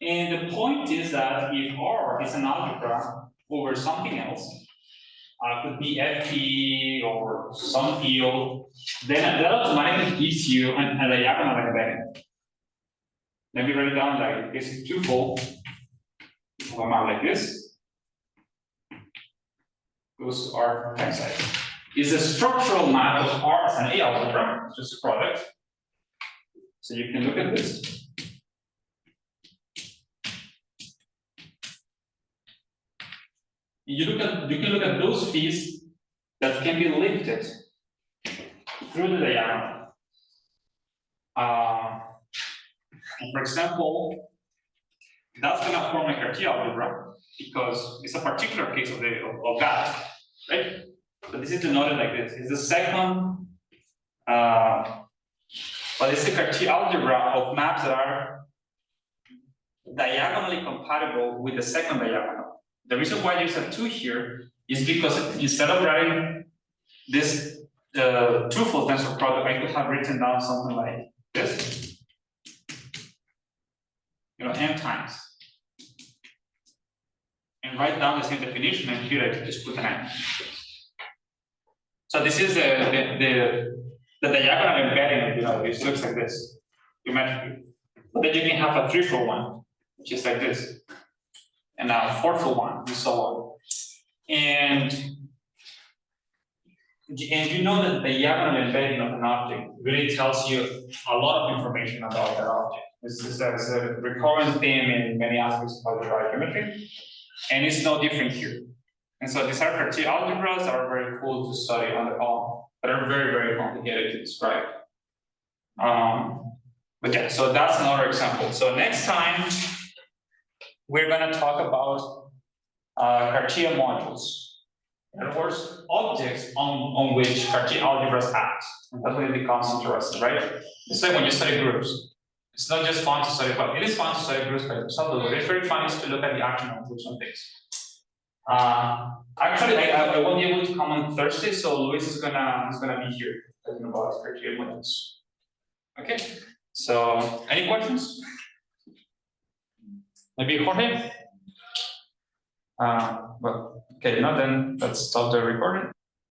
And the point is that if R is an algebra over something else, could be Fp or some field, then that automatically gives you a diagonal embedding. Let me write it down like this is twofold. Come out like this. Goes to R times I. Is a structural map of R as an A algebra, it's just a product. So you can look at this. You can look at those phis that can be lifted through the diagonal. And for example, that's going to form a Cartier algebra because it's a particular case of that, right? So this is denoted like this. It's the second, but it's a Cartier algebra of maps that are diagonally compatible with the second diagonal. The reason why there's a 2 here is because instead of writing this twofold tensor product, I could have written down something like this. You know, n times. And write down the same definition, and here I can just put an n. So this is the diagonal embedding, you know, this looks like this, geometrically. But then you can have a threefold one, which is like this, and a fourfold one, and so on. And you know that the diagonal embedding of an object really tells you a lot of information about that object. This is a recurrent theme in many aspects of algebraic geometry, and it's no different here. And so these are Cartier algebras that are very cool to study on their own, but are very, very complicated to describe. But yeah, so that's another example. So next time, we're going to talk about Cartier modules. In other words, objects on which Cartier algebras act. And that's when it becomes interesting, right? It's like when you study groups. It's not just fun to study, but it is fun to study groups by themselves, but it's very fun to look at the action of groups on things. Actually, I won't be able to come on Thursday, so Luis is gonna be here talking about Cartier modules. Okay, so any questions? Maybe Jorge? Well, okay, no, then let's stop the recording.